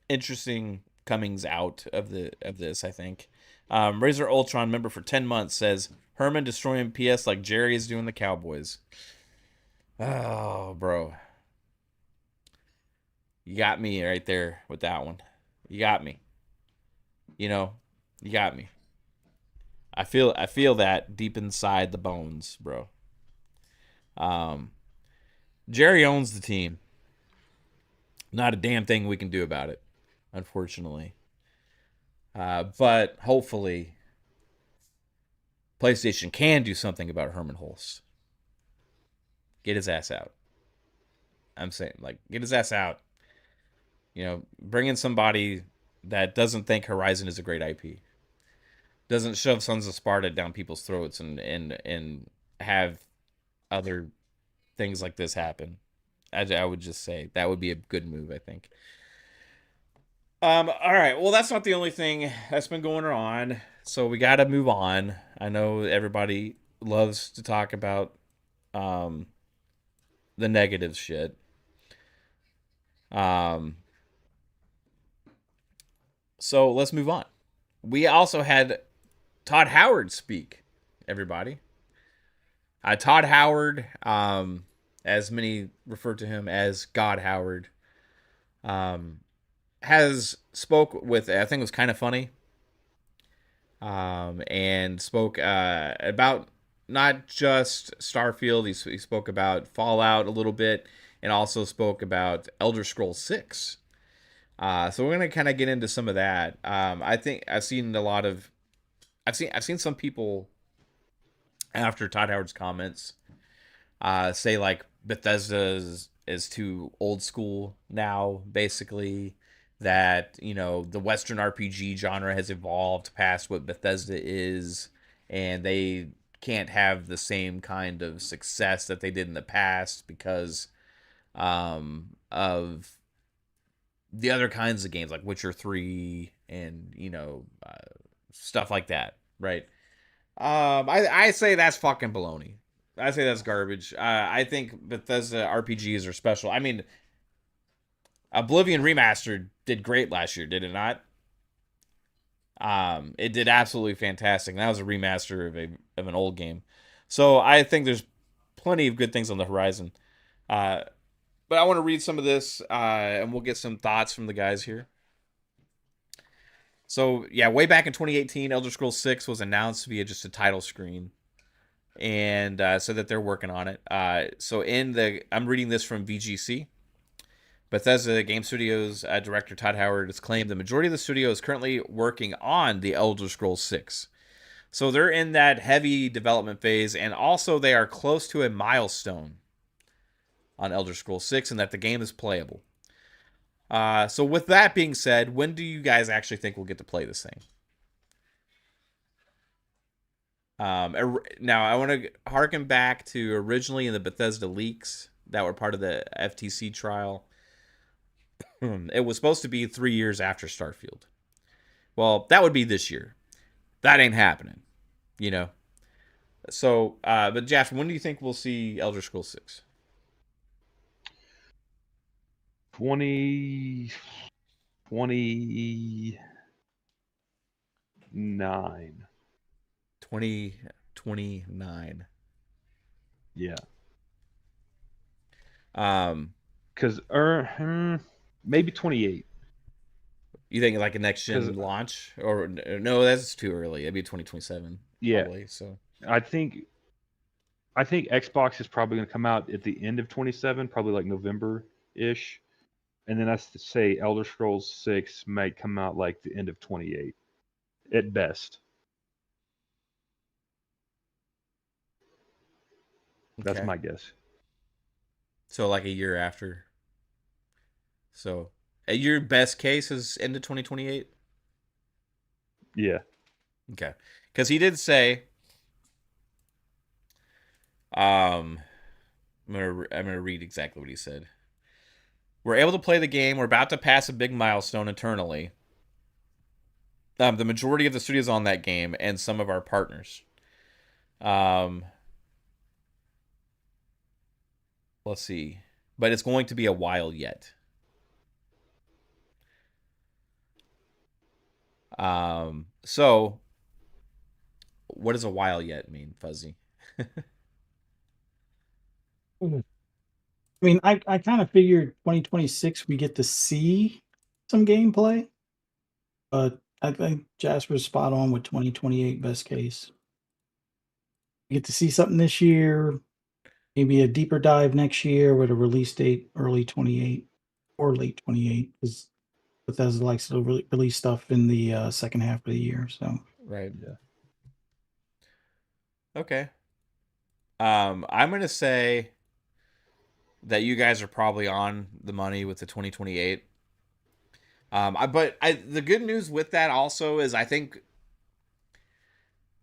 interesting comings out of this, I think. Razor Ultron member for 10 months says Herman destroying PS like Jerry is doing the Cowboys. Oh, bro. You got me right there with that one. You got me. You know, you got me. I feel that deep inside the bones, bro. Jerry owns the team. Not a damn thing we can do about it, unfortunately. But hopefully PlayStation can do something about Herman Hulst. Get his ass out. I'm saying, like, get his ass out. You know, bring in somebody that doesn't think Horizon is a great IP. Doesn't shove Sons of Sparta down people's throats and have other things like this happen. I would just say that would be a good move, I think. All right. Well, that's not the only thing that's been going on. So we got to move on. I know everybody loves to talk about the negative shit. So let's move on. We also had Todd Howard speak, everybody. Todd Howard, as many refer to him as God Howard, has spoke with, I think it was kind of funny, and spoke about not just Starfield. He spoke about Fallout a little bit, and also spoke about Elder Scrolls 6. So we're gonna kind of get into some of that. I think I've seen some people after Todd Howard's comments say like Bethesda is too old school now, basically. That, you know, the Western RPG genre has evolved past what Bethesda is, and they can't have the same kind of success that they did in the past because of the other kinds of games like Witcher 3 and, you know, stuff like that, right? I say that's fucking baloney. I say that's garbage. I think Bethesda RPGs are special. I mean, Oblivion Remastered did great last year, did it not? It did absolutely fantastic. That was a remaster of an old game. So I think there's plenty of good things on the horizon. But I want to read some of this, and we'll get some thoughts from the guys here. So, yeah, way back in 2018, Elder Scrolls 6 was announced via just a title screen. And so that they're working on it. I'm reading this from VGC. Bethesda Game Studios director Todd Howard has claimed the majority of the studio is currently working on the Elder Scrolls 6. So they're in that heavy development phase, and also they are close to a milestone on Elder Scrolls 6 and that the game is playable. So with that being said, when do you guys actually think we'll get to play this thing? Now I want to harken back to originally in the Bethesda leaks that were part of the FTC trial. It was supposed to be 3 years after Starfield. Well, that would be this year. That ain't happening, you know. So, but Jasper, when do you think we'll see Elder Scrolls 6? 2029. 2029. Yeah. Because maybe 28. You think like a next gen launch, or no? That's too early. It'd be 2027. Yeah. Probably, so I think Xbox is probably going to come out at the end of 27, probably like November ish, and then that's to say Elder Scrolls 6 might come out like the end of 28 at best. okay. That's my guess. So like a year after. So your best case is end of 2028. Yeah. Okay, because he did say, I'm gonna read exactly what he said. We're able to play the game. We're about to pass a big milestone internally. The majority of the studios on that game and some of our partners. Let's see. But it's going to be a while yet. So what does a while yet mean, Fuzzy? I mean, I kind of figured 2026 we get to see some gameplay, but I think Jasper's spot on with 2028 best case. We get to see something this year, maybe a deeper dive next year with a release date early 28 or late 28, because Bethesda likes to release stuff in the second half of the year. So Right. Yeah. Okay. I'm gonna say that you guys are probably on the money with the 2028. But the good news with that also is I think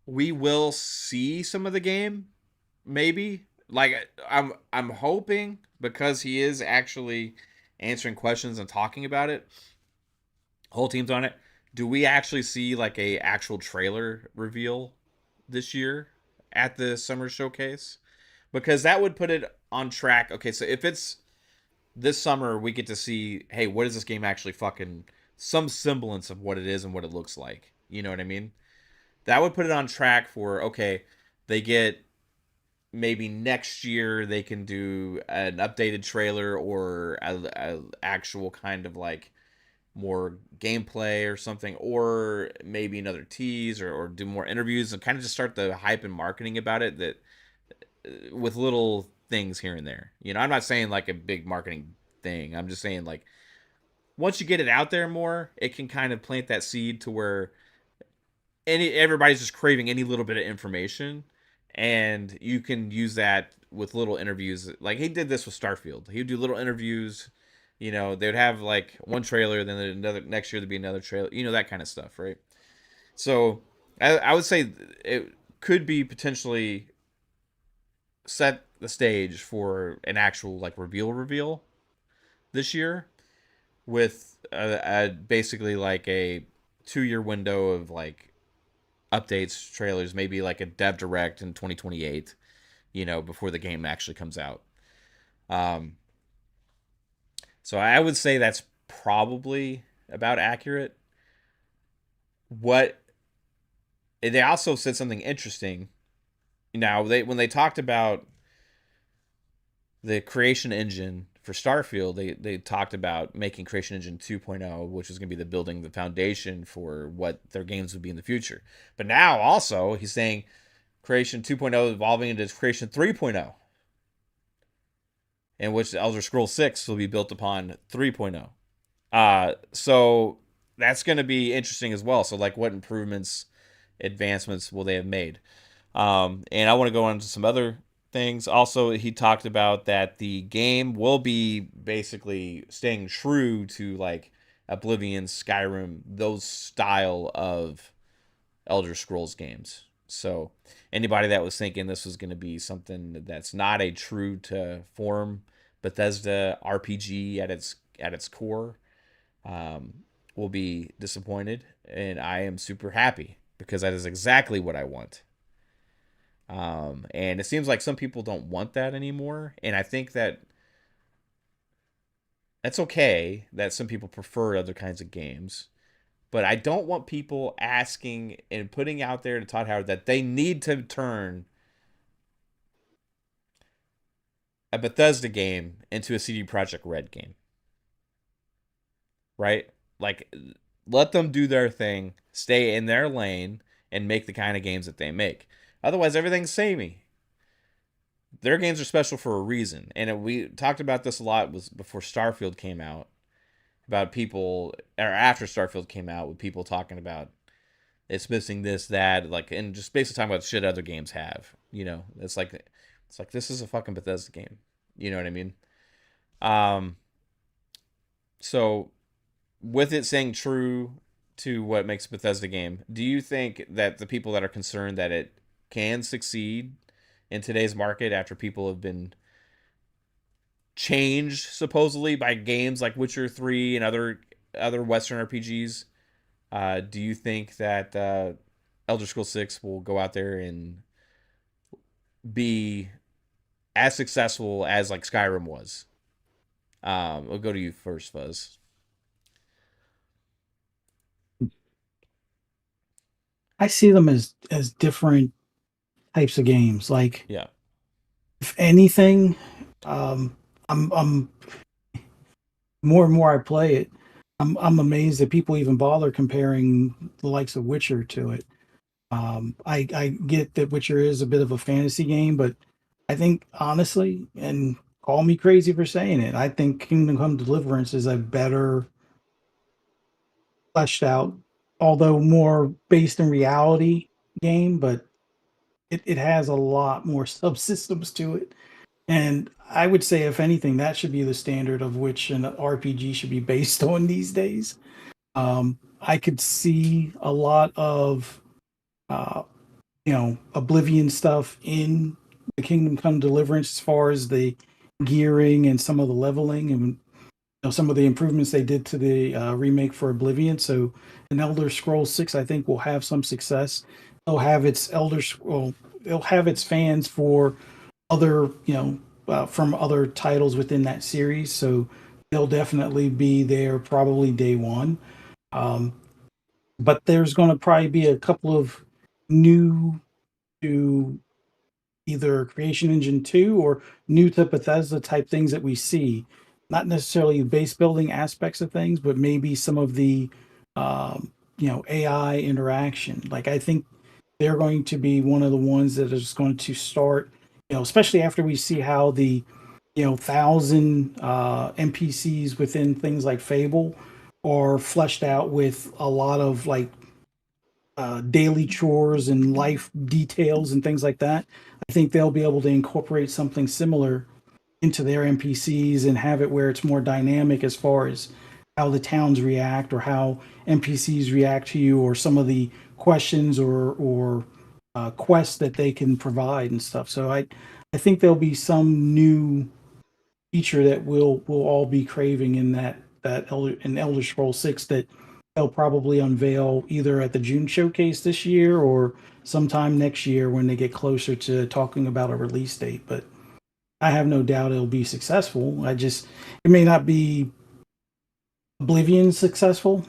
we will see some of the game, maybe. Like I'm hoping, because he is actually answering questions and talking about it. Whole team's on it. Do we actually see like a actual trailer reveal this year at the summer showcase? Because that would put it on track. Okay, so if it's this summer, we get to see, hey, what is this game actually fucking, some semblance of what it is and what it looks like. You know what I mean? That would put it on track for, okay, they get maybe next year they can do an updated trailer or a actual kind of like more gameplay or something, or maybe another tease, or do more interviews and kind of just start the hype and marketing about it, that with little things here and there. You know, I'm not saying like a big marketing thing. I'm just saying like once you get it out there more, it can kind of plant that seed to where everybody's just craving any little bit of information, and you can use that with little interviews. Like he did this with Starfield. He would do little interviews. You know, they would have like one trailer, then another, next year there'd be another trailer. You know, that kind of stuff, right? So I would say it could be potentially set the stage for an actual like reveal this year, with basically like a 2-year window of like updates, trailers, maybe like a dev direct in 2028, you know, before the game actually comes out. So I would say that's probably about accurate. What they also said something interesting. Now, when they talked about the creation engine for Starfield, they talked about making Creation Engine 2.0, which is going to be the foundation for what their games would be in the future. But now also he's saying Creation 2.0 evolving into Creation 3.0, in which the Elder Scrolls 6 will be built upon 3.0. So that's going to be interesting as well. So like what improvements, advancements will they have made? And I want to go on to some other things. Also, he talked about that the game will be basically staying true to like Oblivion, Skyrim, those style of Elder Scrolls games. So anybody that was thinking this was going to be something that's not a true to form Bethesda RPG at its core, um, will be disappointed, and I am super happy because that is exactly what I want. And it seems like some people don't want that anymore, and I think that that's okay that some people prefer other kinds of games. But I don't want people asking and putting out there to Todd Howard that they need to turn a Bethesda game into a CD Projekt Red game, right? Like, let them do their thing, stay in their lane, and make the kind of games that they make. Otherwise, everything's samey. Their games are special for a reason, and we talked about this a lot was before Starfield came out, about people, or after Starfield came out, with people talking about it's missing this, that, like, and just basically talking about shit other games have. You know, it's like this is a fucking Bethesda game. You know what I mean? Um, so with it saying true to what makes a Bethesda game, do you think that the people that are concerned that it can succeed in today's market after people have been changed supposedly by games like Witcher 3 and other Western RPGs, do you think that Elder Scrolls 6 will go out there and be as successful as like Skyrim was? We'll go to you first, Fuzz. I see them as different types of games. Like, Yeah. if anything, I'm more and more I play it, I'm amazed that people even bother comparing the likes of Witcher to it. I get that Witcher is a bit of a fantasy game, but I think honestly, and call me crazy for saying it, I think Kingdom Come Deliverance is a better fleshed out, although more based in reality game, but it has a lot more subsystems to it. And I would say, if anything, that should be the standard of which an RPG should be based on these days. I could see a lot of, uh, Oblivion stuff in the Kingdom Come Deliverance as far as the gearing and some of the leveling and some of the improvements they did to the remake for Oblivion. So, an Elder Scrolls 6, I think, will have some success. It'll have its it'll have its fans for other, from other titles within that series. So they'll definitely be there probably day one. Um, but there's going to probably be a couple of new to either Creation Engine 2 or new to Bethesda type things that we see. Not necessarily base building aspects of things, but maybe some of the AI interaction. Like, I think they're going to be one of the ones that is going to start, especially after we see how the 1,000 NPCs within things like Fable are fleshed out with a lot of like daily chores and life details and things like that. I think they'll be able to incorporate something similar into their NPCs and have it where it's more dynamic as far as how the towns react or how NPCs react to you or some of the questions or quests that they can provide and stuff. So I think there'll be some new feature that we'll all be craving in Elder Scrolls 6 that they'll probably unveil either at the June showcase this year or sometime next year when they get closer to talking about a release date. But I have no doubt it'll be successful. It may not be Oblivion successful,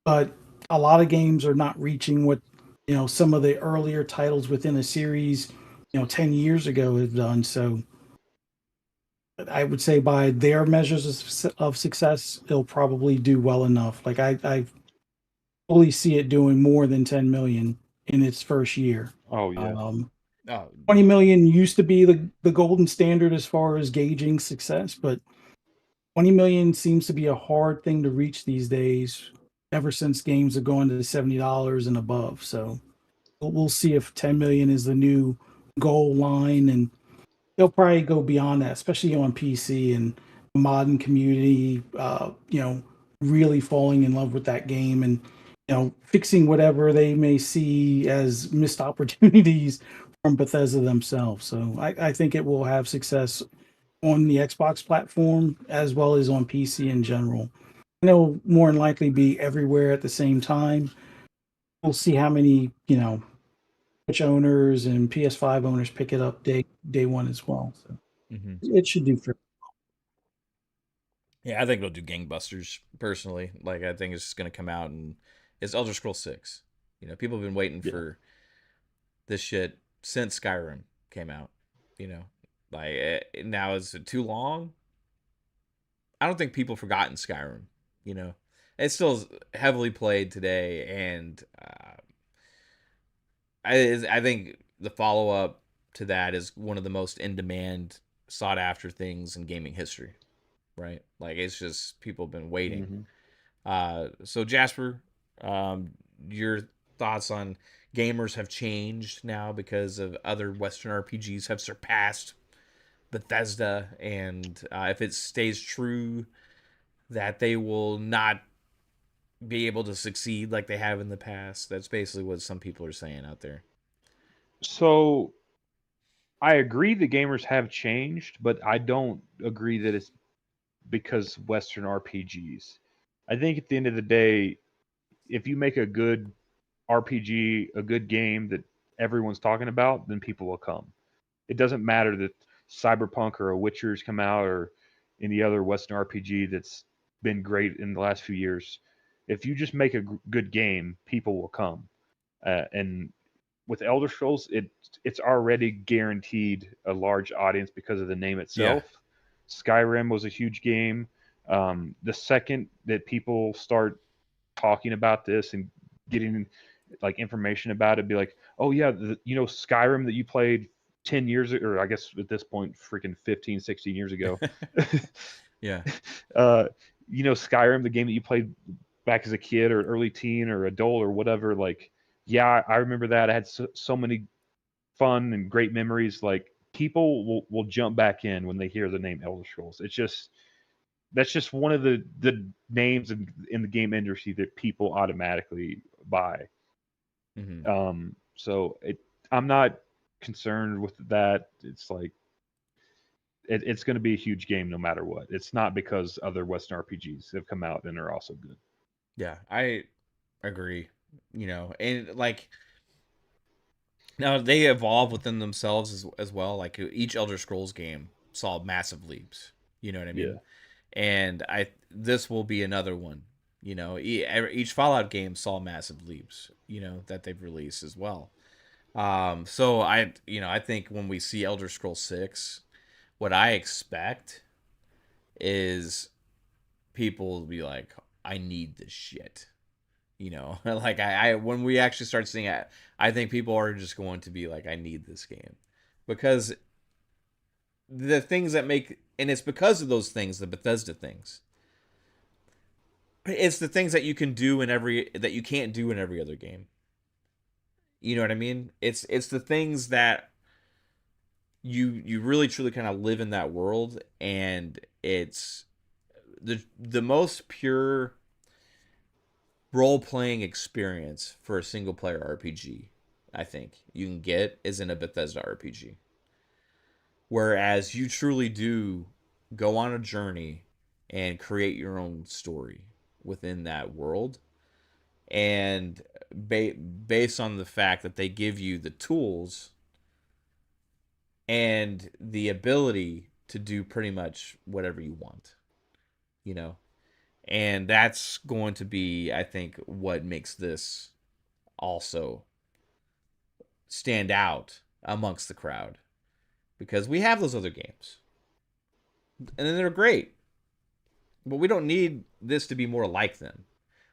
but a lot of games are not reaching what some of the earlier titles within a series 10 years ago have done. So I would say by their measures of success, it'll probably do well enough. Like, I fully see it doing more than 10 million in its first year. Oh yeah. Oh, 20 million used to be the golden standard as far as gauging success, but 20 million seems to be a hard thing to reach these days ever since games have gone to $70 and above. So we'll see if 10 million is the new goal line, and they'll probably go beyond that, especially on PC and modern community. Really falling in love with that game and fixing whatever they may see as missed opportunities from Bethesda themselves. So I think it will have success on the Xbox platform as well as on PC in general. And it'll more than likely be everywhere at the same time. We'll see how many, Switch owners and PS5 owners pick it up day one as well. So Mm-hmm. it should do for. Yeah, I think it'll do gangbusters. Personally, like I think it's just gonna come out and it's Elder Scrolls 6. People have been waiting Yeah. for this shit since Skyrim came out. You know, now is it too long? I don't think people forgotten Skyrim. It's still heavily played today, and I think the follow up to that is one of the most in demand, sought after things in gaming history. Right? Like it's just people have been waiting. So Jasper, um, your thoughts on gamers have changed now because of other Western RPGs have surpassed Bethesda, and if it stays true that they will not be able to succeed like they have in the past. That's basically what some people are saying out there. So I agree the gamers have changed, but I don't agree that it's because Western RPGs. I think at the end of the day, if you make a good RPG, a good game that everyone's talking about, then people will come. It doesn't matter that Cyberpunk or a Witcher's come out or any other Western RPG that's been great in the last few years. If you just make a good game, people will come. And with Elder Scrolls, it's already guaranteed a large audience because of the name Yeah. itself. Skyrim was a huge game. The second that people start talking about this and getting like information about it, be like, oh yeah, Skyrim that you played 10 years ago, or I guess at this point freaking 15 16 years ago. Yeah. Skyrim, the game that you played back as a kid or early teen or adult or whatever, like, yeah, I remember that. I had so many fun and great memories. Like, people will jump back in when they hear the name Elder Scrolls. That's just one of the names in the game industry that people automatically buy. Mm-hmm. So I'm not concerned with that. It's like it's going to be a huge game no matter what. It's not because other Western RPGs have come out and are also good. Yeah, I agree. And like now they evolve within themselves as well. Like each Elder Scrolls game saw massive leaps. You know what I Yeah. mean? And this will be another one. Each Fallout game saw massive leaps. That they've released as well. So I think when we see Elder Scrolls 6, what I expect is people will be like, I need this shit. Like I when we actually start seeing it, I think people are just going to be like, I need this game. Because the things that make, and it's because of those things, the Bethesda things. It's the things that you can do that you can't do in every other game. You know what I mean? It's the things that you really truly kind of live in that world, and it's the most pure role playing experience for a single player RPG. I think you can get is in a Bethesda RPG, whereas you truly do go on a journey and create your own story within that world, and based on the fact that they give you the tools and the ability to do pretty much whatever you want, you know. And that's going to be, I think, what makes this also stand out amongst the crowd, because we have those other games and then they're great, but we don't need this to be more like them.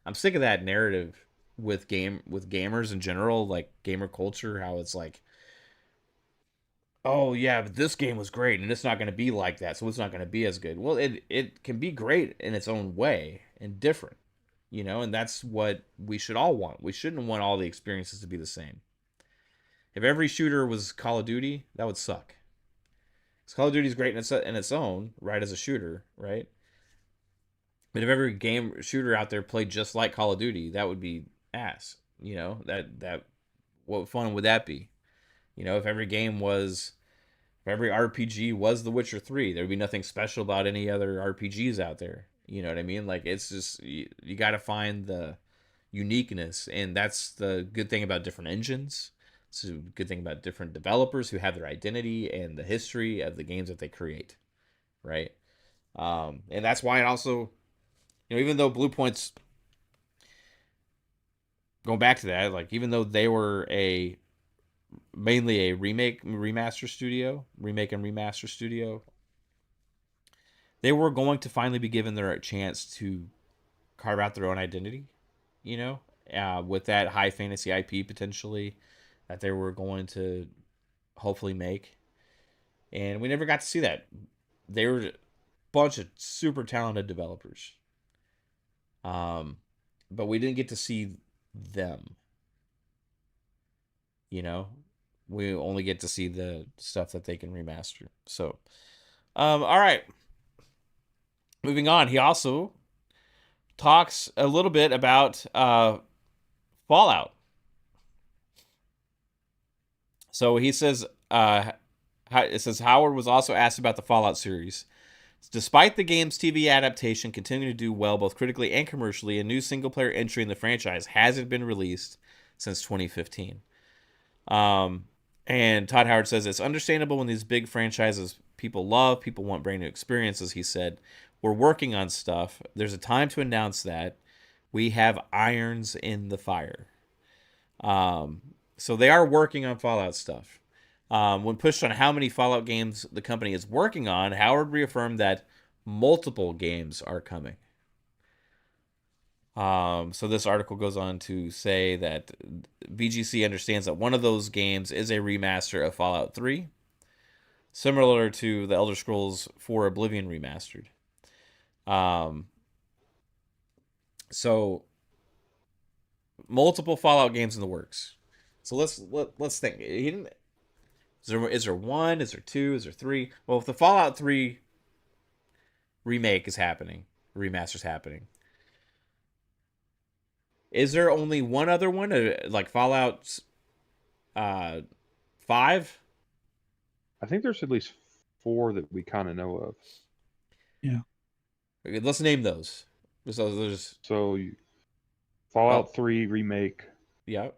I'm sick of that narrative with gamers in general, like gamer culture, how it's like, oh yeah, but this game was great and it's not going to be like that, so it's not going to be as good. Well, it can be great in its own way and different, and that's what we should all want. We shouldn't want all the experiences to be the same. If every shooter was Call of Duty, that would suck. Because Call of Duty is great in its own right as a shooter, right? But if every game shooter out there played just like Call of Duty, that would be ass. That what fun would that be? If every game was, if every RPG was The Witcher 3, there would be nothing special about any other RPGs out there. You know what I mean? Like, it's just, you got to find the uniqueness. And that's the good thing about different engines. It's a good thing about different developers who have their identity and the history of the games that they create. Right. And that's why it also, even though Bluepoint's, going back to that, like, even though they were mainly a remake and remaster studio, they were going to finally be given their chance to carve out their own identity, with that high fantasy IP potentially that they were going to hopefully make. And we never got to see that. They were a bunch of super talented developers. But we didn't get to see them. We only get to see the stuff that they can remaster. So, all right. Moving on, he also talks a little bit about Fallout. So he says, it says Howard was also asked about the Fallout series. Despite the game's TV adaptation continuing to do well both critically and commercially, a new single-player entry in the franchise hasn't been released since 2015. And Todd Howard says it's understandable when these big franchises people want brand new experiences, he said. We're working on stuff. There's a time to announce that. We have irons in the fire. So they are working on Fallout stuff. When pushed on how many Fallout games the company is working on, Howard reaffirmed that multiple games are coming. So this article goes on to say that VGC understands that one of those games is a remaster of Fallout 3, similar to the Elder Scrolls 4 Oblivion remastered. So multiple Fallout games in the works. So let's think. Is there one? Is there two? Is there three? Well, if the Fallout 3 remake is happening, remaster's happening, is there only one other one, like Fallout 5? I think there's at least 4 that we kind of know of. Yeah. Okay, let's name those. So Fallout 3 remake. Yeah.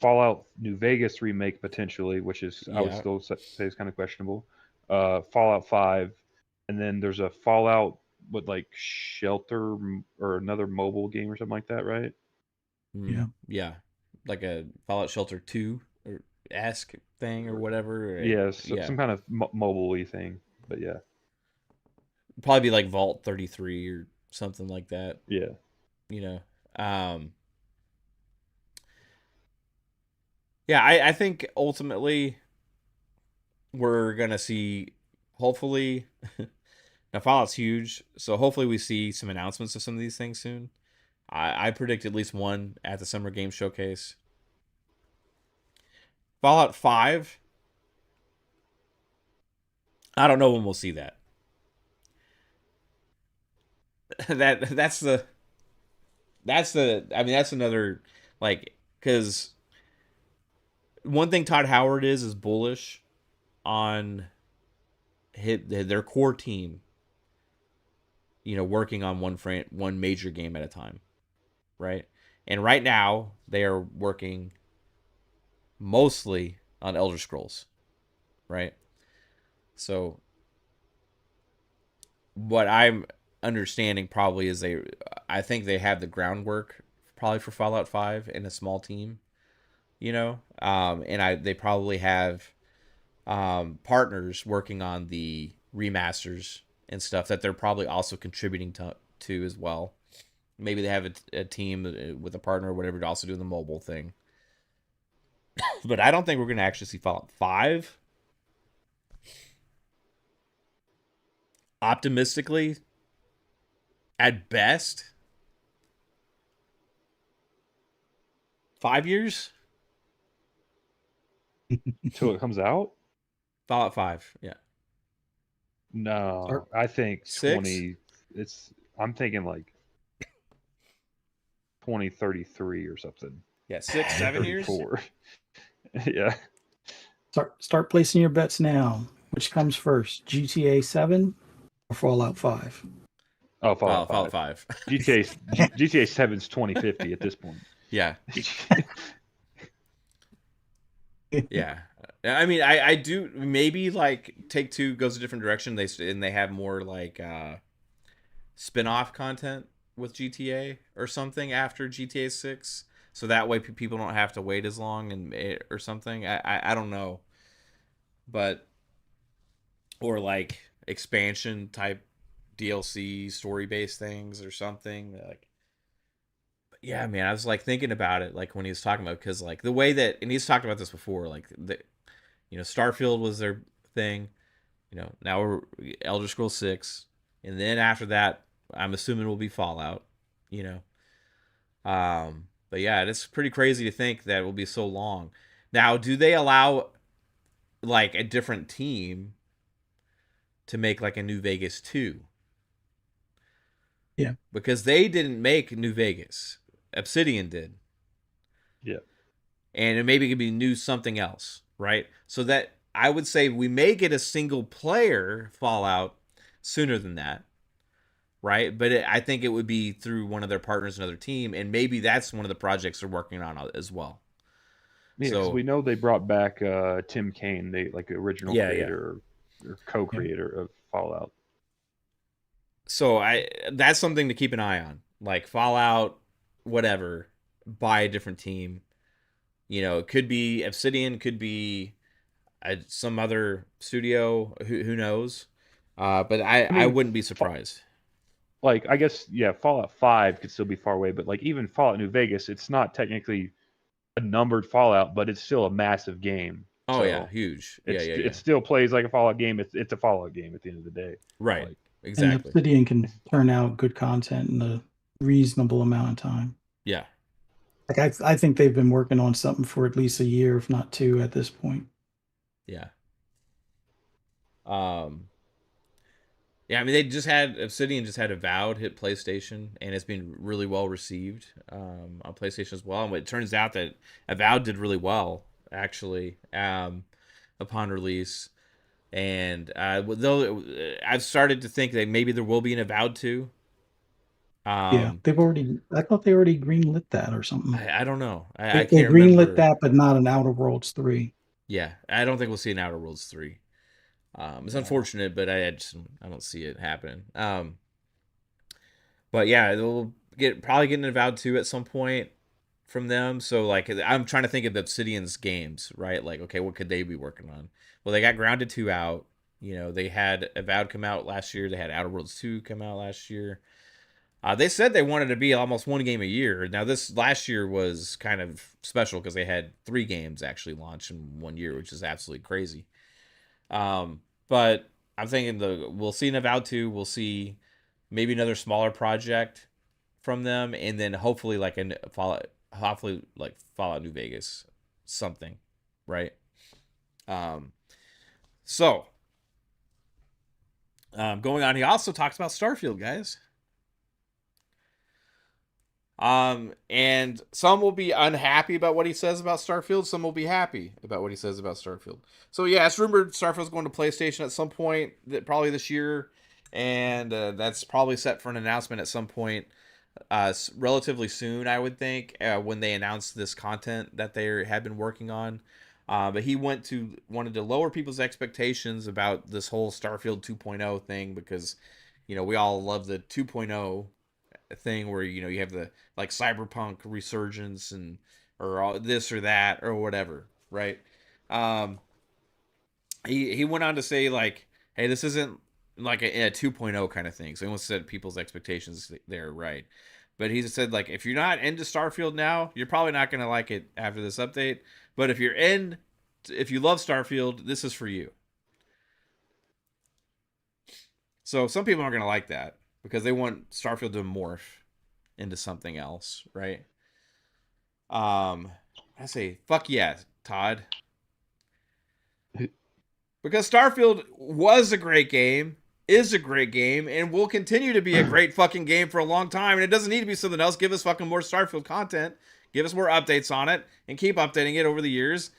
Fallout New Vegas remake potentially, which is I would still say is kind of questionable. Fallout 5, and then there's a Fallout with like Shelter or another mobile game or something like that, right? Yeah. Like a Fallout Shelter 2 or esque thing or whatever. Some kind of mobile-y thing. But yeah. Probably be like Vault 33 or something like that. Yeah. Yeah, I think ultimately we're going to see, hopefully, now Fallout's huge, so hopefully we see some announcements of some of these things soon. I predict at least one at the Summer Game Showcase. Fallout 5, I don't know when we'll see that. That's another, like, because one thing Todd Howard is bullish on their core team, working on one major game at a time, right? And right now they are working mostly on Elder Scrolls, right? So what I'm understanding probably is I think they have the groundwork probably for Fallout 5 in a small team, and they probably have partners working on the remasters and stuff that they're probably also contributing to as well. Maybe they have a team with a partner or whatever to also do the mobile thing. But I don't think we're going to actually see Fallout 5. Optimistically, at best, 5 years. Till it comes out? Fallout 5, yeah. No, I think 6? 20. I'm thinking like 2033 or something. Yeah, 6, 7 years? 34. Yeah. Start placing your bets now. Which comes first, GTA 7 or Fallout 5? Oh, Fallout Fallout 5. 5. GTA 7's 2050 at this point. Yeah. Yeah. I mean, I do maybe like Take-Two goes a different direction. They have more like spin-off content with GTA or something after GTA 6. So that way people don't have to wait as long or something. I don't know. But or like expansion type DLC story-based things or something like. Yeah, man, I was like thinking about it like when he was talking about, because like the way that, and he's talked about this before, like Starfield was their thing. Now we're Elder Scrolls 6, and then after that, I'm assuming will be Fallout. You but yeah, it's pretty crazy to think that it will be so long. Now, do they allow like a different team to make like a New Vegas 2? Yeah. Because they didn't make New Vegas. Obsidian did. Yeah. And it maybe could be new something else, right? So that I would say we may get a single player Fallout sooner than that, right? But I think it would be through one of their partners, another team, and maybe that's one of the projects they're working on as well. Yeah, because we know they brought back Tim Kaine, the original creator or co-creator of Fallout. So that's something to keep an eye on, like Fallout, whatever, by a different team. It could be Obsidian, could be some other studio. Who knows? But I wouldn't be surprised. Like, I guess, yeah, Fallout 5 could still be far away, but like even Fallout New Vegas, it's not technically a numbered Fallout, but it's still a massive game. Oh, so yeah, huge. Yeah. It still plays like a Fallout game. It's a Fallout game at the end of the day. Right. Like, exactly. And Obsidian can turn out good content in a reasonable amount of time. Yeah. Like I think they've been working on something for at least a year, if not 2, at this point. Yeah. Yeah, I mean, Obsidian just had Avowed hit PlayStation, and it's been really well received on PlayStation as well. And it turns out that Avowed did really well, actually, upon release. And though I've started to think that maybe there will be an Avowed 2. Yeah, I thought they already greenlit that or something. I don't know. They can't greenlit remember. that, but not an Outer Worlds 3. Yeah, I don't think we'll see an Outer Worlds 3. It's unfortunate, but I don't see it happening. But yeah, they'll probably get an Avowed 2 at some point from them. So like, I'm trying to think of Obsidian's games, right? Like, okay, what could they be working on? Well, they got Grounded 2 out. They had Avowed come out last year. They had Outer Worlds 2 come out last year. They said they wanted to be almost one game a year. Now, this last year was kind of special because they had 3 games actually launch in 1 year, which is absolutely crazy. But I'm thinking we'll see an Avowed 2. We'll see maybe another smaller project from them, and then hopefully like Fallout New Vegas, something, right? So going on, he also talks about Starfield, guys. And some will be unhappy about what he says about Starfield. Some will be happy about what he says about Starfield. So yeah, it's rumored Starfield's going to PlayStation at some point, probably this year, and that's probably set for an announcement at some point, relatively soon, I would think, when they announce this content that they have been working on. But he wanted to lower people's expectations about this whole Starfield 2.0 thing, because we all love the 2.0 thing where you have the like cyberpunk resurgence or all this or that or whatever, right? He went on to say like, hey, this isn't like a 2.0 kind of thing, so he wants to set people's expectations there, right? But he said like, if you're not into Starfield now, you're probably not going to like it after this update, but if you love Starfield, this is for you. So some people aren't going to like that, because they want Starfield to morph into something else, right? I say, fuck yeah, Todd. Because Starfield was a great game, is a great game, and will continue to be a great fucking game for a long time. And it doesn't need to be something else. Give us fucking more Starfield content. Give us more updates on it, and keep updating it over the years.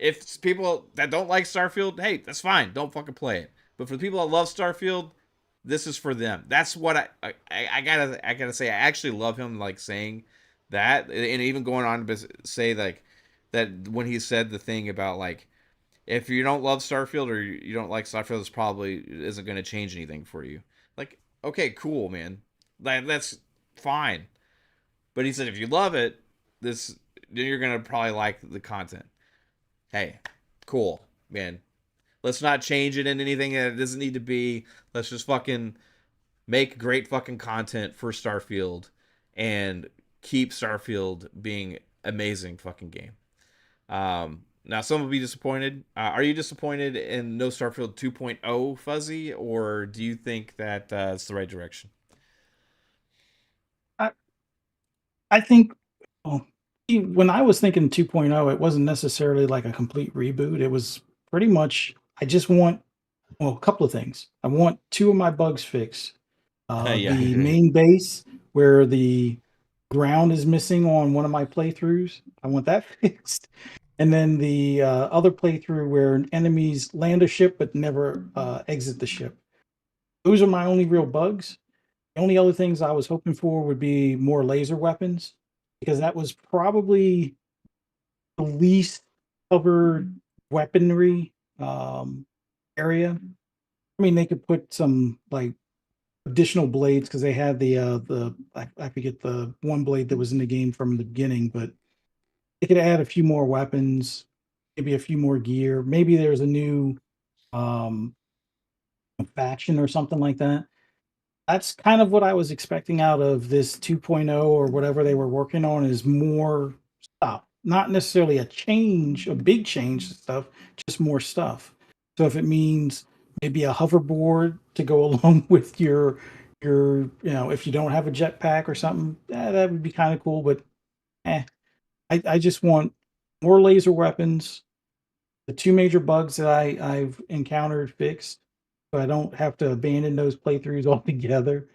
If people that don't like Starfield, hey, that's fine. Don't fucking play it. But for the people that love Starfield, this is for them. That's what I gotta say. I actually love him like saying that, and even going on to say like that when he said the thing about like if you don't love Starfield or you don't like Starfield, this probably isn't going to change anything for you. Like, okay, cool, man. That's fine. But he said if you love it, this you're going to probably like the content. Hey, cool, man. Let's not change it in anything that it doesn't need to be. Let's just fucking make great fucking content for Starfield and keep Starfield being amazing fucking game. Now, some will be disappointed. Are you disappointed in No Starfield 2.0 Fuzzy, or do you think that it's the right direction? I, I think well, when I was thinking 2.0, it wasn't necessarily like a complete reboot. It was pretty much, I just want, well, a couple of things. I want two of my bugs fixed. Yeah. The main base where the ground is missing on one of my playthroughs, I want that fixed. And then the other playthrough where enemies land a ship but never exit the ship. Those are my only real bugs. The only other things I was hoping for would be more laser weapons, because that was probably the least covered weaponry area. I mean, they could put some like additional blades because they had the I forget the one blade that was in the game from the beginning, but they could add a few more weapons, maybe a few more gear. Maybe there's a new um faction or something like that. That's kind of what I was expecting out of this 2.0 or whatever they were working on, is more stuff. Not necessarily a change, a big change to stuff, just more stuff. So if it means maybe a hoverboard to go along with if you don't have a jetpack or something, that would be kind of cool. But I just want more laser weapons, the two major bugs that I've encountered fixed, so I don't have to abandon those playthroughs altogether.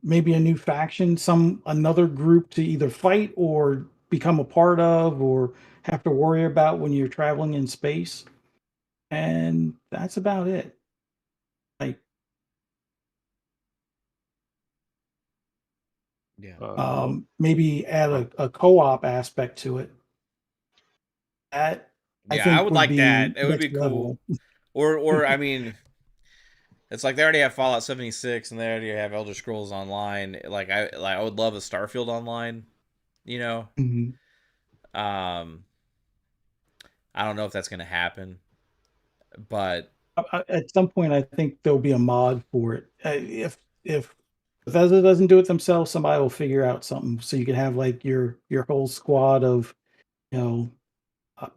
Maybe a new faction, another group to either fight or become a part of, or have to worry about when you're traveling in space. And that's about it. Like, Yeah. maybe add a co-op aspect to it. That I Yeah, I think would would like that. be It would be next cool. level. Or I mean, it's like they already have Fallout 76 and they already have Elder Scrolls Online. I would love a Starfield Online, you know. Mhm. Um I don't know if that's going to happen, but At some point, I think there'll be a mod for it. If Bethesda doesn't do it themselves, somebody will figure out something so you can have like your whole squad of you know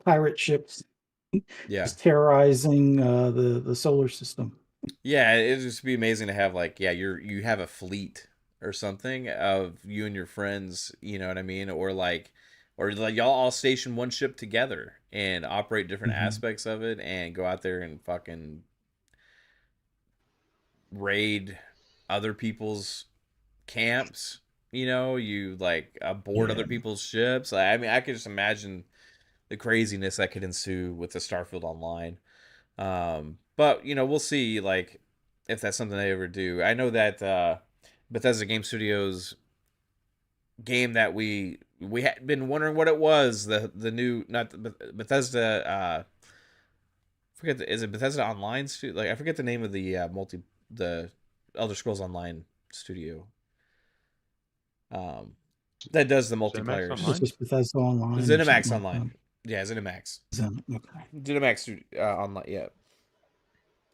pirate ships yeah. just terrorizing the solar system. Yeah, it'd just be amazing to have like you have a fleet or something of you and your friends, you know what I mean? Or like y'all all station one ship together and operate different Mhm. aspects of it and go out there and fucking raid other people's camps. You know, you like board Yeah, other people's ships. I mean, I could just imagine the craziness that could ensue with the Starfield Online. But you know, we'll see. Like, if that's something they ever do. I know that Bethesda Game Studios game that we had been wondering what it was. The new not the Bethesda. Is it Bethesda Online studio? Like I forget the name of the the Elder Scrolls Online studio. Um, that does the Cinemax multiplayers. it's Online. just Bethesda Online or something ZeniMax like Online. that. Yeah, ZeniMax. Okay. ZeniMax Online. Yeah,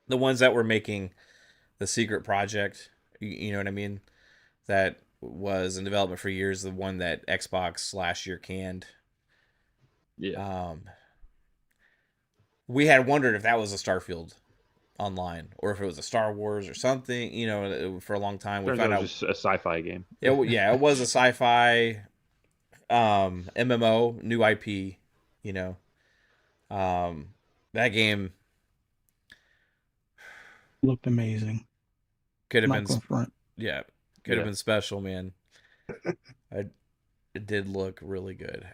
the ones that were making the secret project. You know what I mean? That was in development for years. The one that Xbox last year canned. Yeah. Um, we had wondered if that was a Starfield Online or if it was a Star Wars or something. You know, for a long time we Turns out found it was out. just a sci-fi game. Yeah, it was a sci-fi MMO, new IP. You know, that game. Looked amazing. Could have Not been, going front. yeah, could have Yeah. been special, man. I, it did look really good.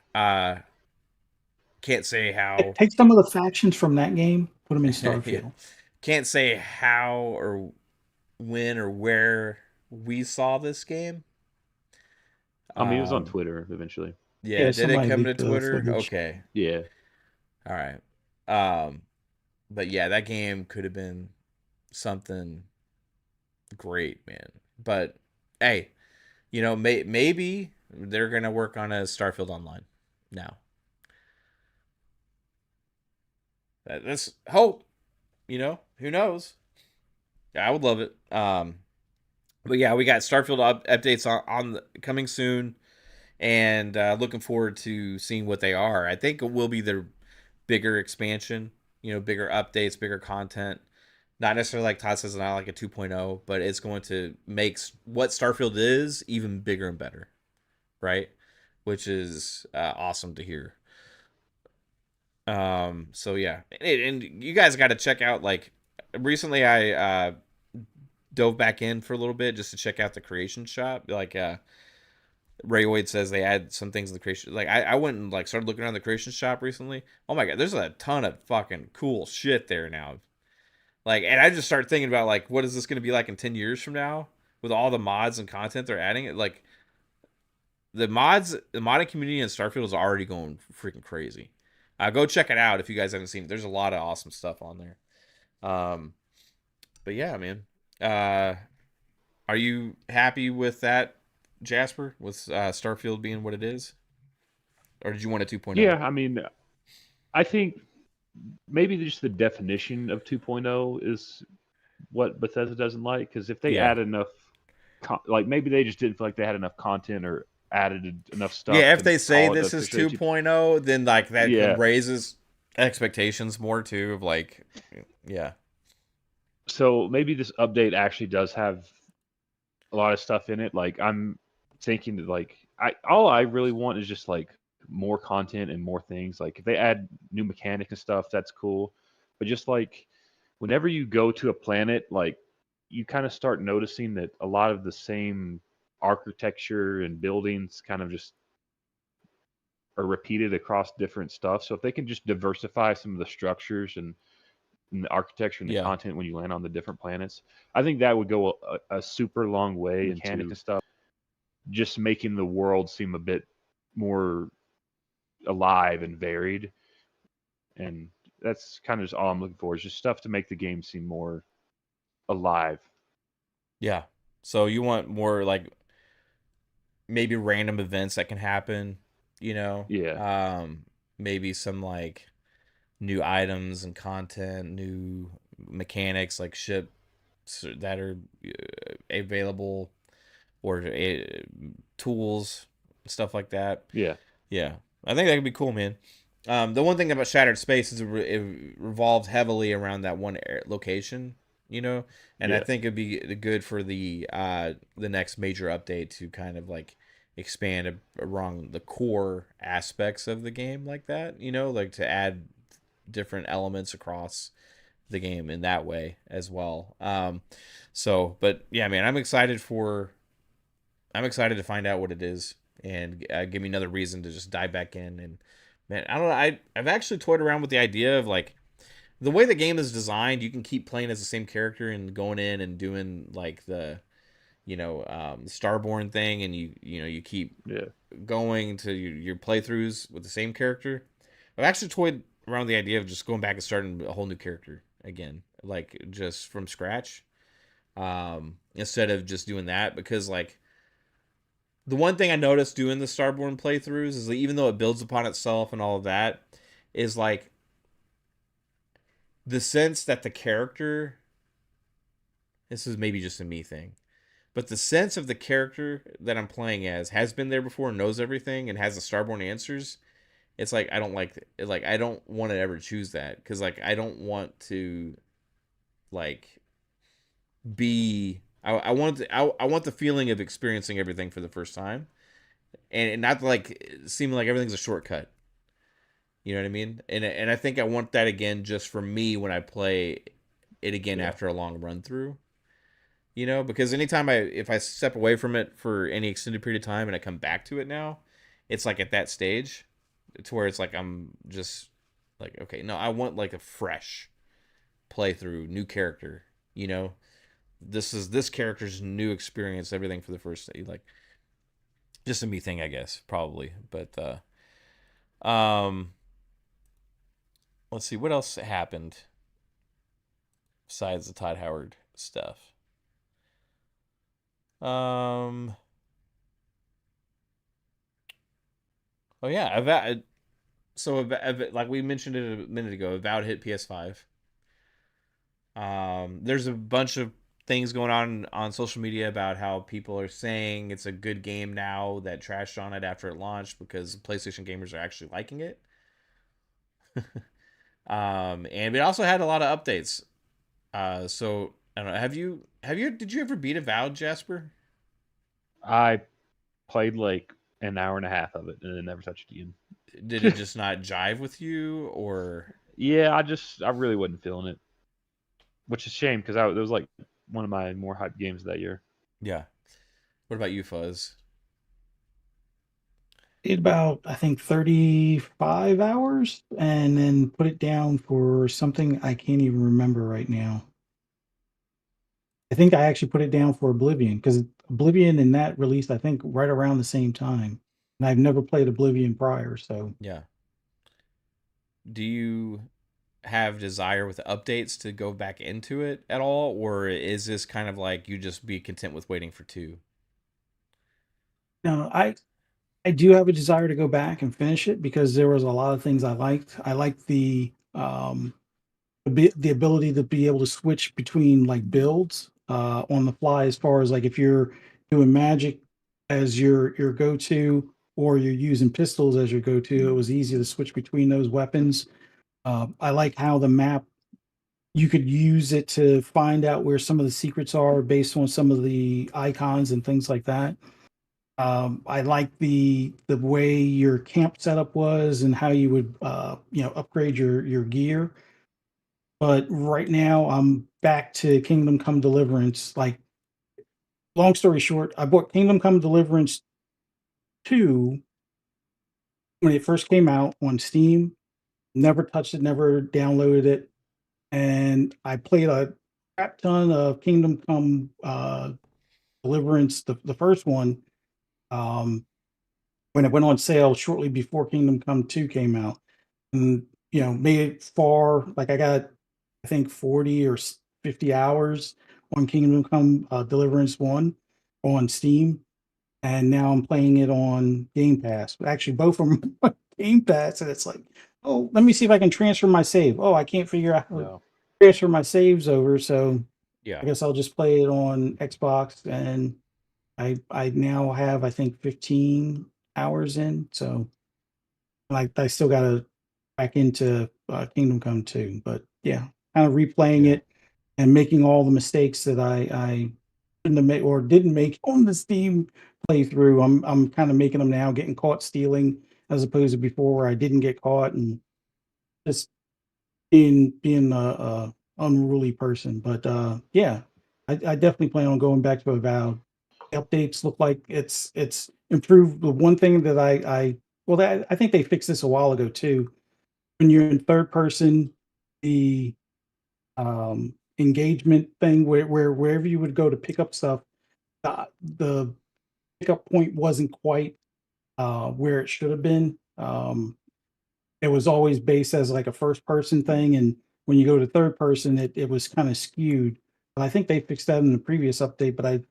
Can't say how. Take some of the factions from that game, put them in Yeah, Starfield. can't say how or when or where we saw this game. I mean, it was on Um, Twitter eventually. yeah, Yeah, did it somebody come to leaked the Twitter? footage. Okay, Yeah. all right. Um, but yeah, that game could have been something great, man. But hey, maybe they're gonna work on a Starfield Online now. That's hope. Who knows? Yeah, I would love it. But yeah, we got Starfield updates coming soon, and looking forward to seeing what they are. I think it will be their bigger expansion, bigger updates, bigger content. Not necessarily like Todd says, not like a 2.0, but it's going to make what Starfield is even bigger and better, right? Which is awesome to hear. So yeah, and you guys got to check out, like, recently I dove back in for a little bit just to check out the creation shop. Like Ray Wade says they add some things in the creation. Like I went and like started looking around the creation shop recently. Oh my god, there's a ton of fucking cool shit there now. Like, and I just started thinking about, like, what is this going to be like in 10 years from now with all the mods and content they're adding? It like the modding community in Starfield is already going freaking crazy. Go check it out if you guys haven't seen it. There's a lot of awesome stuff on there. Um, but yeah, man. Uh, are you happy with that, Jasper? With Starfield being what it is, or did you want a 2.0? Yeah, I mean, I think maybe just the definition of 2.0 is what Bethesda doesn't like, because if they Yeah, add enough, like maybe they just didn't feel like they had enough content or added enough stuff yeah. If to they say call it this is officially 2.0, then like that Yeah. raises expectations more too. Of like, yeah, So maybe this update actually does have a lot of stuff in it. Like I'm thinking that like all I really want is just like more content and more things. Like if they add new mechanics and stuff, that's cool. But just like whenever you go to a planet, like you kind of start noticing that a lot of the same architecture and buildings kind of just are repeated across different stuff. So if they can just diversify some of the structures and the architecture and the yeah, content when you land on the different planets, I think that would go a super long way mechanic and stuff, just making the world seem a bit more alive and varied. And that's kind of just all I'm looking for is just stuff to make the game seem more alive. yeah. So you want more like maybe random events that can happen, you know? Yeah. Maybe some like new items and content, new mechanics like ships that are available, or tools, stuff like that. Yeah. Yeah, I think that could be cool, man. The one thing about Shattered Space is it revolved heavily around that one location, and I Yeah. think it'd be good for the next major update to kind of like expand around the core aspects of the game like that, like to add different elements across the game in that way as well. But yeah, man, I'm excited to find out what it is, and give me another reason to just dive back in. And man, I don't know. I've actually toyed around with the idea of like the way the game is designed. You can keep playing as the same character and going in and doing like the Starborn thing, and you keep Yeah. going to your playthroughs with the same character. I've actually toyed around the idea of just going back and starting a whole new character again, like just from scratch, instead of just doing that, because like the one thing I noticed doing the Starborn playthroughs is that even though it builds upon itself and all of that, is like the sense that the character, this is maybe just a me thing, but the sense of the character that I'm playing as has been there before, knows everything, and has the Starborn answers. It's like I don't like it. Like I don't want to ever choose that, because like I don't want to like be. I want the feeling of experiencing everything for the first time, and not like seeming like everything's a shortcut. You know what I mean? And I think I want that again just for me when I play it again Yeah. after a long run through. You know, because anytime if I step away from it for any extended period of time and I come back to it now, it's like at that stage to where it's like I'm just like, okay, no, I want like a fresh playthrough, new character, you know. This is this character's new experience, everything for the first like just a me thing, I guess, probably. But um let's see what else happened besides the Todd Howard stuff. Um oh yeah, like we mentioned it a minute ago, Avowed hit PS5. There's a bunch of things going on social media about how people are saying it's a good game now that trashed on it after it launched because PlayStation gamers are actually liking it. And it also had a lot of updates. So I don't know. Did you ever beat Avowed, Jasper? I played like an hour and a half of it and then never touched it again. Did it just not jive with you, or Yeah, I really wasn't feeling it, which is a shame because it was like one of my more hyped games that year. yeah? What about you, Fuzz? Did about, I think, 35 hours and then put it down for something I can't even remember right now. I think I actually put it down for Oblivion because Oblivion and that released, I think, right around the same time. And I've never played Oblivion prior, so Yeah. Do you have desire with updates to go back into it at all, or is this kind of like you just be content with waiting for two? no, I do have a desire to go back and finish it because there was a lot of things I liked. I liked the ability to be able to switch between like builds on the fly as far as like if you're doing magic as your go-to or you're using pistols as your go-to, it was easy to switch between those weapons. I like how the map you could use it to find out where some of the secrets are based on some of the icons and things like that. I like the way your camp setup was and how you would upgrade your gear. But right now, I'm back to Kingdom Come Deliverance. Like, long story short, I bought Kingdom Come Deliverance 2 when it first came out on Steam. Never touched it, never downloaded it. And I played a crap ton of Kingdom Come Deliverance, the first one, um, when it went on sale shortly before Kingdom Come 2 came out. And, made it far. Like, I got, I think, 40 or 50 hours on Kingdom Come Deliverance 1 on Steam. And now I'm playing it on Game Pass. Actually, both of them on Game Pass. And it's like, oh, let me see if I can transfer my save. Oh, I can't figure out how to No. transfer my saves over. So Yeah. I guess I'll just play it on Xbox. And I now have, I think, 15 hours in. So I still got to back into Kingdom Come 2. But yeah, kind of replaying Yeah. it and making all the mistakes that I couldn't have made or didn't make on the Steam playthrough. I'm kind of making them now, getting caught stealing as opposed to before where I didn't get caught and just being a unruly person. But yeah, I definitely plan on going back to Avowed. Updates look like it's improved. The one thing that I think they fixed this a while ago too. When you're in third person, the engagement thing where wherever you would go to pick up stuff, the pickup point wasn't quite where it should have been. It was always based as like a first person thing, and when you go to third person, it was kind of skewed. But I think they fixed that in the previous update, but I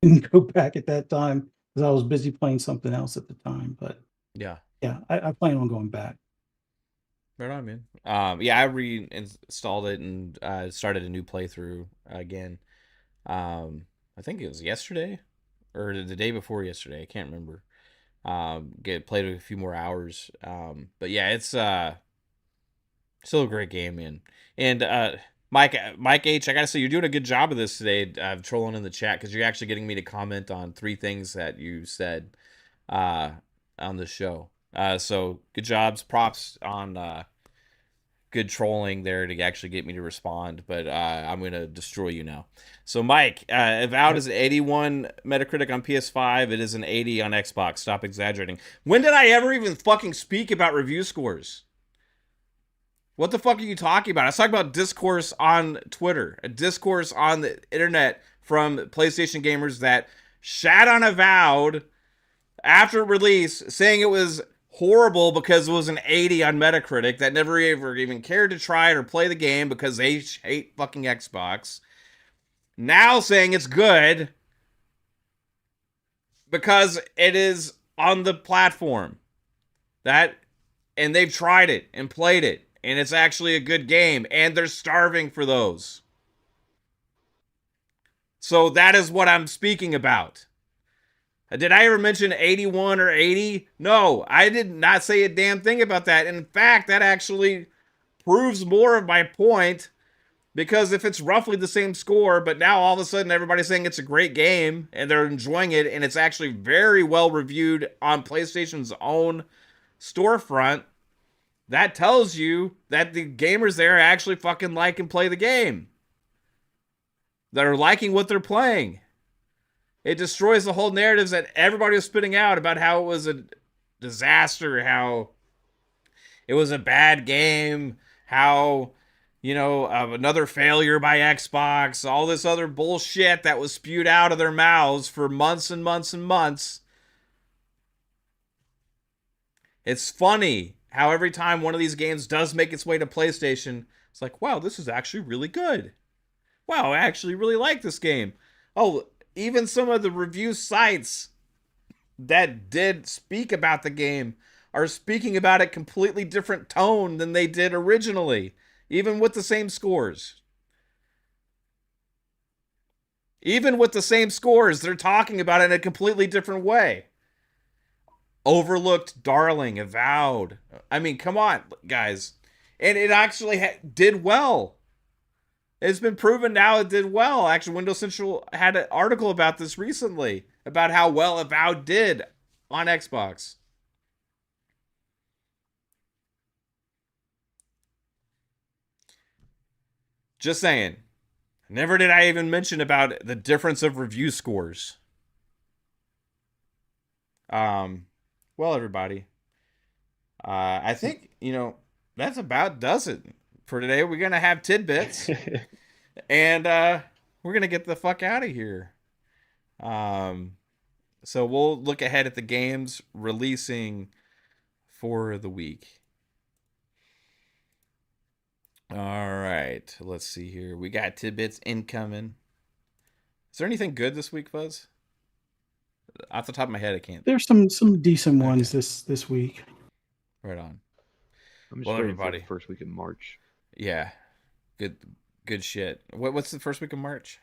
didn't go back at that time because I was busy playing something else at the time. But Yeah. yeah, I plan on going back. Right on, man. Yeah, I reinstalled it and started a new playthrough again. I think it was yesterday or the day before yesterday. I can't remember. Get played a few more hours. But yeah, it's still a great game, man. And Mike H, I gotta say you're doing a good job of this today, trolling in the chat because you're actually getting me to comment on three things that you said uh, on the show. So good jobs, props on good trolling there to actually get me to respond, but I'm going to destroy you now. So, Mike, Avowed is an 81 Metacritic on PS5. It is an 80 on Xbox. Stop exaggerating. When did I ever even fucking speak about review scores? What the fuck are you talking about? I was talking about discourse on Twitter, a discourse on the internet from PlayStation gamers that shat on Avowed after release, saying it was horrible because it was an 80 on Metacritic, that never ever even cared to try it or play the game because they hate fucking Xbox. Now saying it's good because it is on the platform. And they've tried it and played it, and it's actually a good game, and they're starving for those. So that is what I'm speaking about. Did I ever mention 81 or 80? No, I did not say a damn thing about that. In fact, that actually proves more of my point, because if it's roughly the same score, but now all of a sudden everybody's saying it's a great game and they're enjoying it, and it's actually very well reviewed on PlayStation's own storefront, that tells you that the gamers there actually fucking like and play the game. That are liking what they're playing. It destroys the whole narratives that everybody was spitting out about how it was a disaster, how it was a bad game, how, another failure by Xbox, all this other bullshit that was spewed out of their mouths for months and months and months. It's funny how every time one of these games does make its way to PlayStation, it's like, wow, this is actually really good. Wow, I actually really like this game. Oh, even some of the review sites that did speak about the game are speaking about it completely different tone than they did originally, even with the same scores. Even with the same scores, they're talking about it in a completely different way. Overlooked Darling, Avowed. I mean, come on, guys. And it actually did well. It's been proven now it did well. Actually, Windows Central had an article about this recently, about how well Avowed did on Xbox. Just saying. Never did I even mention about the difference of review scores. Well, everybody, I think, that's about does it for today. We're going to have tidbits and we're going to get the fuck out of here. So we'll look ahead at the games releasing for the week. All right, let's see here. We got tidbits incoming. Is there anything good this week, Fuzz? Off the top of my head, I can't. There's some decent ones this week. Right on. I'm just waiting for the first week in March. Yeah, good shit. What's the first week of March?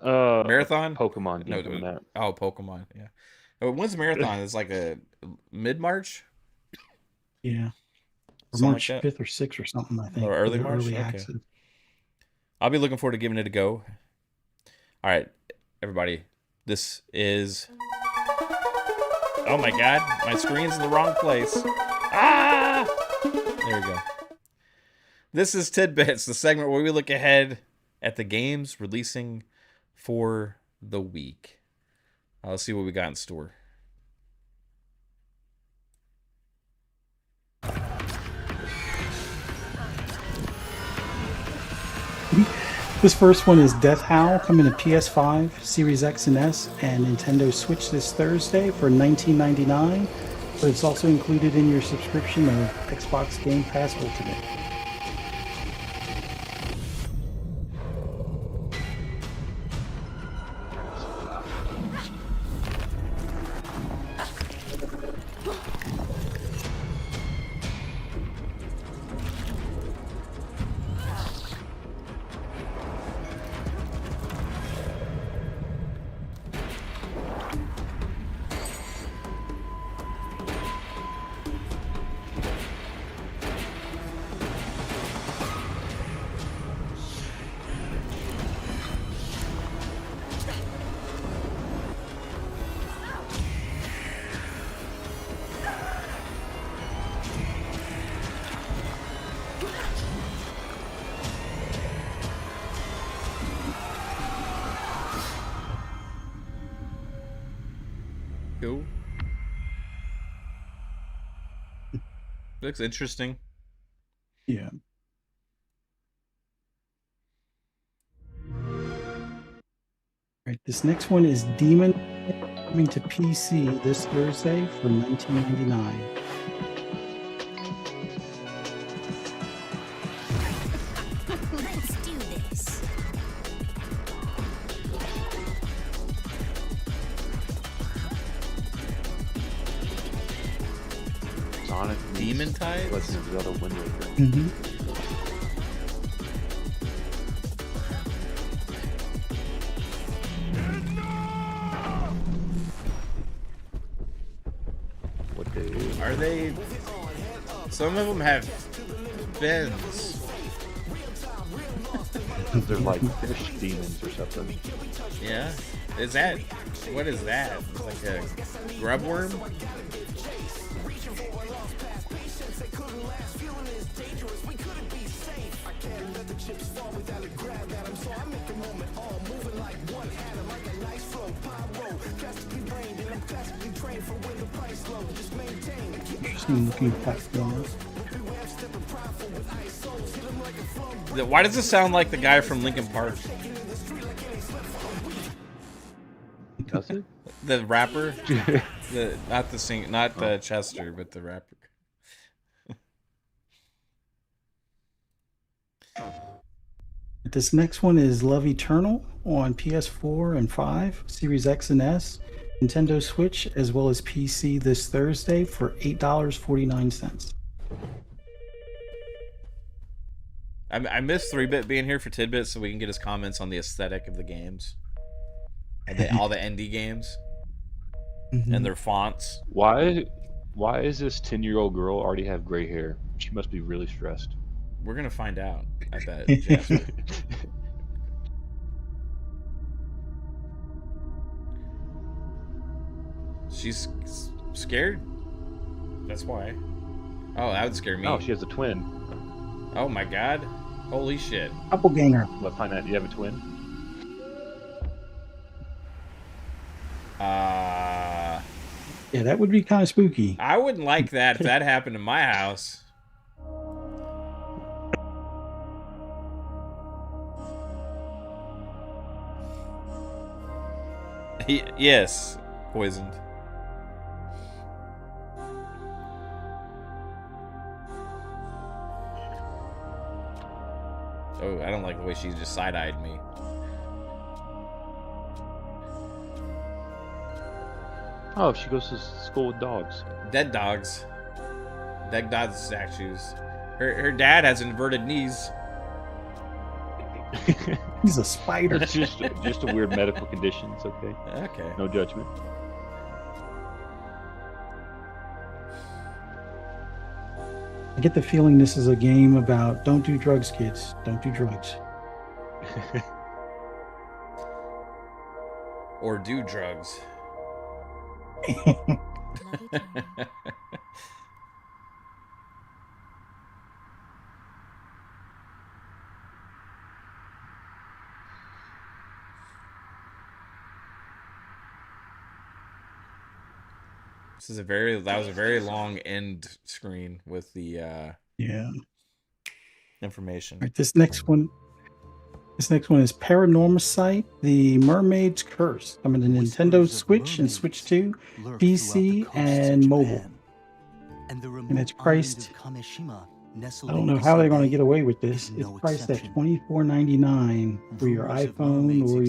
Marathon? Pokemon game coming out. Oh, Pokemon. Yeah. Oh, when's the marathon? It's like a mid-March. Yeah. Or March 5th or 6th or something, I think. Or early March. Early okay. access. I'll be looking forward to giving it a go. All right, everybody. This is... Oh my god, my screen's in the wrong place. Ah! There we go. This is Tidbits, the segment where we look ahead at the games releasing for the week. Let's see what we got in store. This first one is Death Howl, coming to PS5, Series X and S, and Nintendo Switch this Thursday for $19.99, but it's also included in your subscription of Xbox Game Pass Ultimate. Looks interesting. Yeah. All right, this next one is Demon coming to PC this Thursday for $19.99. Let's do this. Sonic Demon Tides? Legend of Zelda Wind Waker. Mm-hmm. What day is it? Are they? Some of them have fins. They're like fish demons or something. Yeah. Is that? What is that? It's like a grub worm? Interesting looking platform. Why does it sound like the guy from Linkin Park? Does it? The rapper? Not the sing, not Chester, but the rapper. This next one is Love Eternal on PS4 and 5, Series X and S, Nintendo Switch, as well as PC this Thursday for $8.49. I miss 3-Bit being here for tidbits so we can get his comments on the aesthetic of the games. And all the indie games. Mhm. And their fonts. Why is this 10-year-old girl already have gray hair? She must be really stressed. We're gonna find out, I bet, Jasper. She's scared? That's why. Oh, that would scare me. Oh, she has a twin. Oh my god. Holy shit. Doppelganger. Let's find out. Do you have a twin? Yeah, that would be kind of spooky. I wouldn't like that if that happened in my house. Yes, poisoned. Oh, I don't like the way she just side-eyed me. Oh, she goes to school with dogs. Dead dogs. Dead dog statues. Her dad has inverted knees. He's a spider. It's just a weird medical condition. It's okay. Okay. No judgment. I get the feeling this is a game about don't do drugs, kids. Don't do drugs. Or do drugs. That was a very long end screen with the Yeah. information. All right, this next one is Paranormal Sight: The Mermaid's Curse, coming to Nintendo Switch and Switch 2, PC, and mobile. And it's priced. I don't know how they're going to get away with this. It's priced at $24.99 for your iPhone or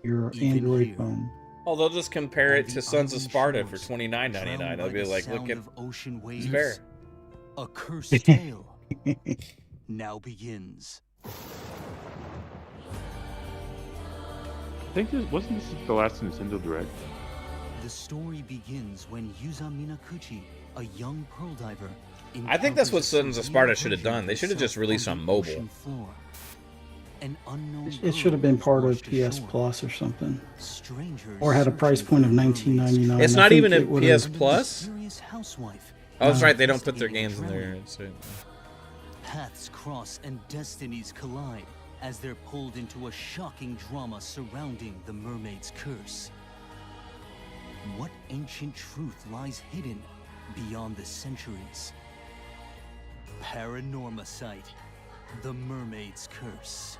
your Android phone. Oh, they'll just compare it to Sons of Sparta for $29.99. They'll be like, look at it's fair. A cursed tale now begins. I think wasn't this the last Nintendo Direct? The story begins when Yuza Minakuchi, a young pearl diver, I think that's what Sons of Sparta should have done. They should have just released on mobile. It should have been part of PS Plus or something, or had a price point of $19.99. It's not even a PS a Plus. Oh, that's right. They don't put their games in there. Paths cross and destinies collide as they're pulled into a shocking drama surrounding the mermaid's curse. What ancient truth lies hidden beyond the centuries? Paranormacite, the Mermaid's Curse.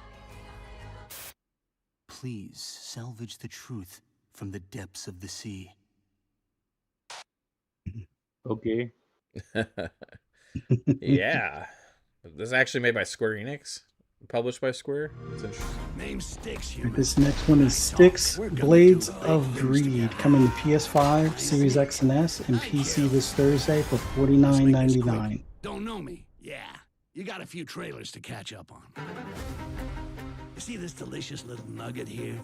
Please salvage the truth from the depths of the sea. Okay. Yeah. This is actually made by Square Enix. Published by Square. That's interesting. Name sticks, human. This next one is Styx Blades of Greed, coming to PS5, Series X and S, and PC this Thursday for $49.99. Don't know me? Yeah. You got a few trailers to catch up on. You see this delicious little nugget here?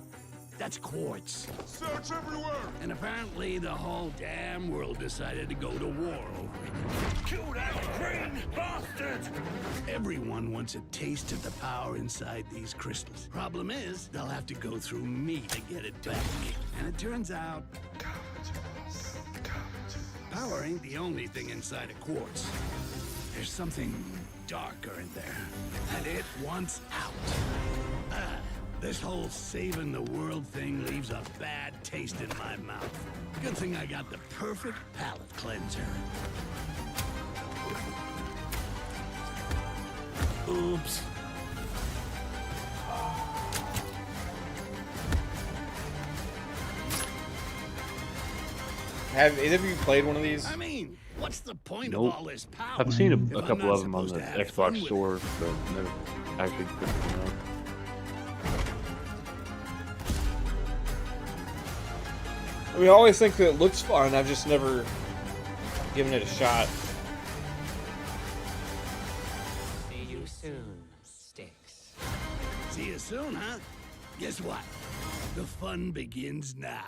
That's quartz. Search everywhere! And apparently the whole damn world decided to go to war over it. Kill that green bastard! Everyone wants a taste of the power inside these crystals. Problem is, they'll have to go through me to get it back. And it turns out, power ain't the only thing inside a quartz. There's something darker in there, and it wants out. This whole saving the world thing leaves a bad taste in my mouth. Good thing I got the perfect palate cleanser. Oops. Have either of you played one of these? I mean, what's the point Nope. of all this power? I've seen if a I'm couple not of them on supposed the to have fun Xbox with it? store, but never actually picked them up. I mean, I always think that it looks fun. I've just never given it a shot. See you soon, Sticks. See you soon, huh? Guess what? The fun begins now.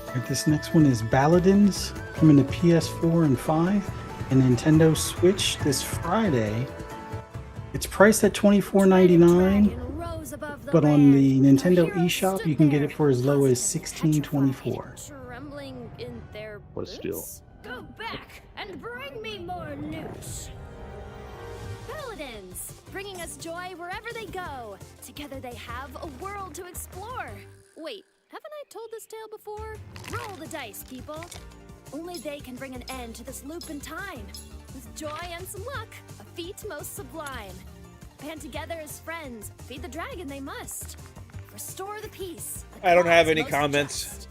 Alright, this next one is Paladins, coming to PS4 and 5 and Nintendo Switch this Friday. It's priced at $24.99, but on the Nintendo eShop you can get it for as low as $16.24. Trembling in their But still. boots? Go back and bring me more loot. Paladins, bringing us joy wherever they go. Together they have a world to explore. Wait, haven't I told this tale before? Roll the dice, people. Only they can bring an end to this loop in time. With joy and some luck, a feat most sublime. Band together as friends, feed the dragon they must. Restore the peace. I don't have any comments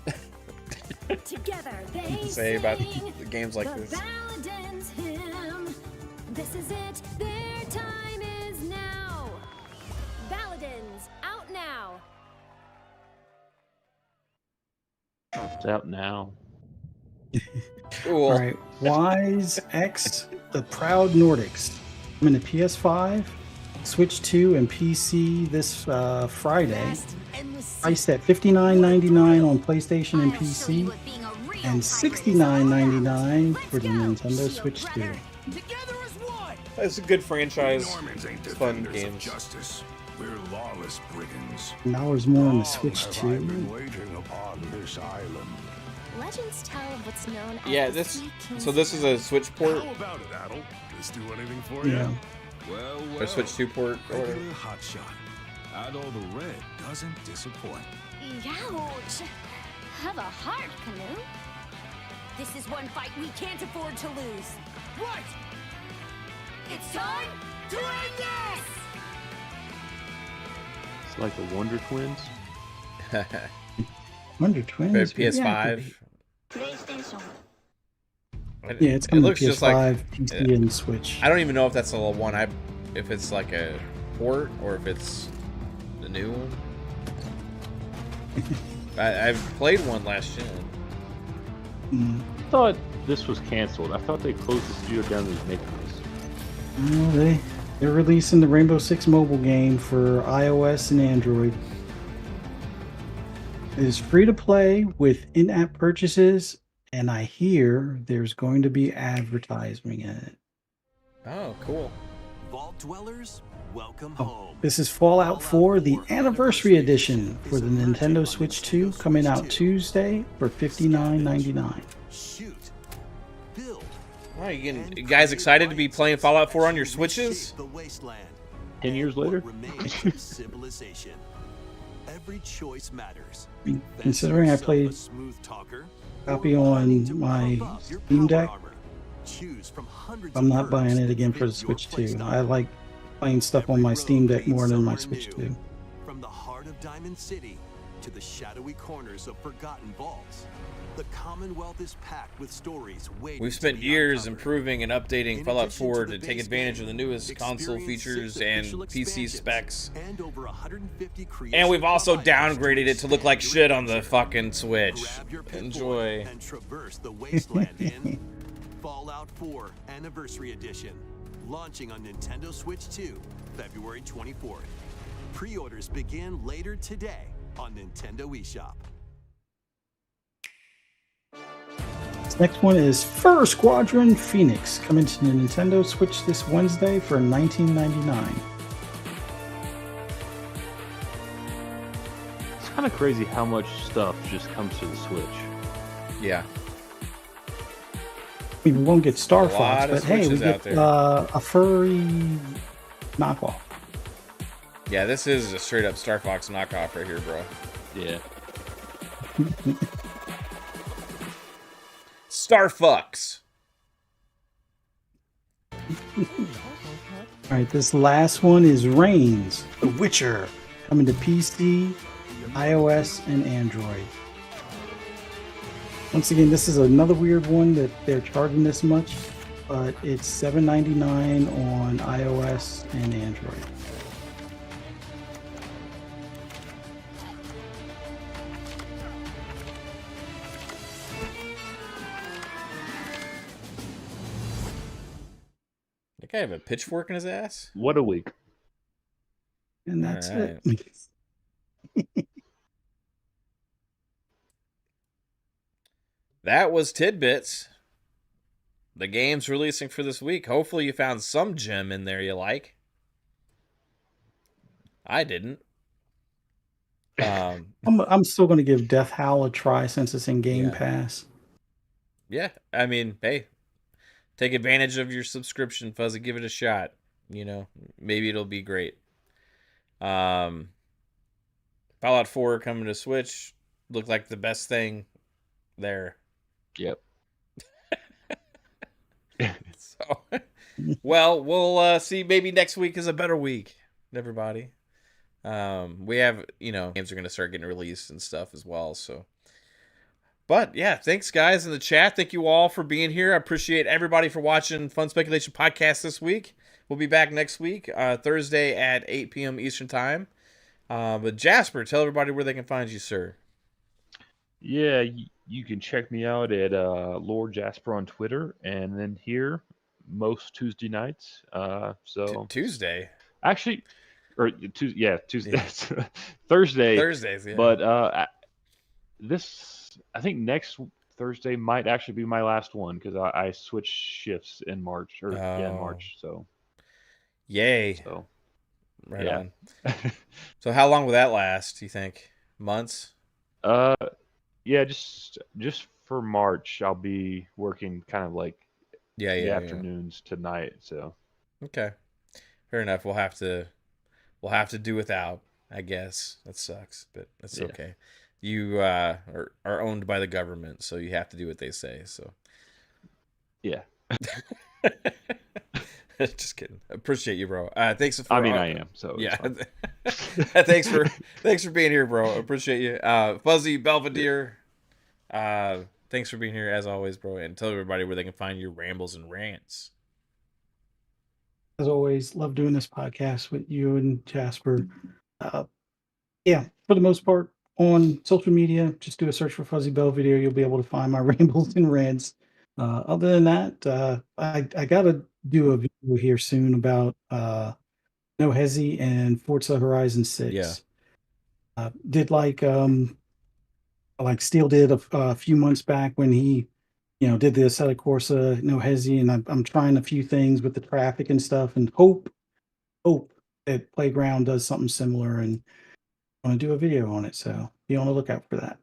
Together they to say about sing the games like the this. Paladins hymn. This is it, their time is now. Paladins, out now. It's out now. Cool. All right, Wise X, The Proud Nordics, coming to PS5, Switch 2, and PC this Friday. Priced at $59.99 on PlayStation and PC, and $69.99 for the Nintendo Switch 2. Together as one! It's a good franchise. Normans ain't Fun defenders of games. justice. We're lawless brigands. $10 more on the Long Switch have 2. I been waiting upon this island. Legends tell of what's known as Yeah, the this. Sea King's So this is a Switch port How about it, Adel? This do anything for Yeah. you? Well, or Switch 2 port or whatever. Regular hotshot. Adel the Red doesn't disappoint. Ouch! Have a heart, Canoe. This is one fight we can't afford to lose. Right! It's time to end this! It's like the Wonder Twins. Wonder Twins. PS5. PlayStation. Yeah, it's It coming looks to just like. PS5, PC, and Switch. I don't even know if that's the one. If it's like a port or if it's the new one. I've played one last gen. I thought this was canceled. I thought they closed the studio down to make this. Well, they're releasing the Rainbow Six mobile game for iOS and Android. It is free to play with in-app purchases, and I hear there's going to be advertising in it. Oh, cool. Vault dwellers, welcome Oh, home. this is Fallout 4, the Anniversary Edition for the Nintendo Switch 2, coming out Tuesday for $59.99. Shoot, build. Oh, you guys excited to be playing Fallout 4 on your Switches? The wasteland. 10 years later? What remains of civilization. Every choice matters. Considering I played copy on my Steam Deck, I'm not buying it again for the Switch 2. I like playing stuff on my Steam Deck more than my Switch 2. From the heart of Diamond City to the shadowy corners of forgotten vaults, the Commonwealth is packed with stories waiting. We've spent years improving and updating Fallout 4 to take advantage of the newest console features and PC specs. And we've also downgraded it to look like shit on the fucking Switch. Enjoy. And traverse the wasteland in Fallout 4 Anniversary Edition, launching on Nintendo Switch 2, February 24th. Pre-orders begin later today on Nintendo eShop. This next one is Fur Squadron Phoenix, coming to the Nintendo Switch this Wednesday for $19.99. It's kind of crazy how much stuff just comes to the Switch. Yeah. We won't get Star A Fox, lot of but hey, we Switches out get there. a furry knockoff. Yeah, this is a straight up Star Fox knockoff right here, bro. Yeah. Star Fox. All right, this last one is Reigns, The Witcher, coming to PC, iOS, and Android. Once again, this is another weird one that they're charging this much, but it's $7.99 on iOS and Android. That guy have a pitchfork in his ass? What a week. And that's All it. That was Tidbits. The games releasing for this week. Hopefully you found some gem in there you like. I didn't. I'm still going to give Death Howl a try since it's in Game Yeah. Pass. Yeah, I mean, hey, take advantage of your subscription, Fuzzy. Give it a shot. You know, maybe it'll be great. Fallout 4 coming to Switch looked like the best thing there. Yep. So, well, we'll see. Maybe next week is a better week, everybody. We have, games are going to start getting released and stuff as well. So, but yeah, thanks guys in the chat. Thank you all for being here. I appreciate everybody for watching Fun Speculation Podcast this week. We'll be back next week, Thursday at 8 p.m. Eastern Time. But Jasper, tell everybody where they can find you, sir. Yeah, you can check me out at Lord Jasper on Twitter, and then here most Tuesday nights. Tuesday, actually, or Tuesday, yeah, Tuesday, Thursday, Thursdays. Yeah. But I think next Thursday might actually be my last one because I switched shifts in March in March. So, yay! So, right on. So, how long will that last? Do you think months? Yeah, just for March, I'll be working kind of like afternoons to night. So okay, fair enough. We'll have to do without. I guess that sucks, but that's okay. You are owned by the government, so you have to do what they say. So yeah. Just kidding. Appreciate you, bro. Thanks for. I am. So yeah. thanks for being here, bro. Appreciate you, Fuzzy Belvedere. Thanks for being here as always, bro. And tell everybody where they can find your rambles and rants. As always, love doing this podcast with you and Jasper. Yeah, for the most part, on social media, just do a search for Fuzzy Belvedere. You'll be able to find my rambles and rants. Other than that, I gotta do a video here soon about No Hezi and Forza Horizon 6. Yeah. Did like Steel did a few months back when he, did the Assetto Corsa No Hezi, and I'm trying a few things with the traffic and stuff, and hope that Playground does something similar, and I want to do a video on it. So be on the lookout for that.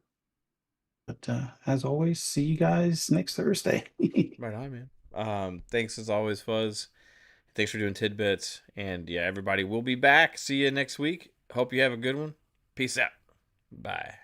But as always, see you guys next Thursday. Right on, man. Thanks as always, Fuzz. Thanks for doing Tidbits. And yeah, everybody, we'll be back. See you next week. Hope you have a good one. Peace out. Bye.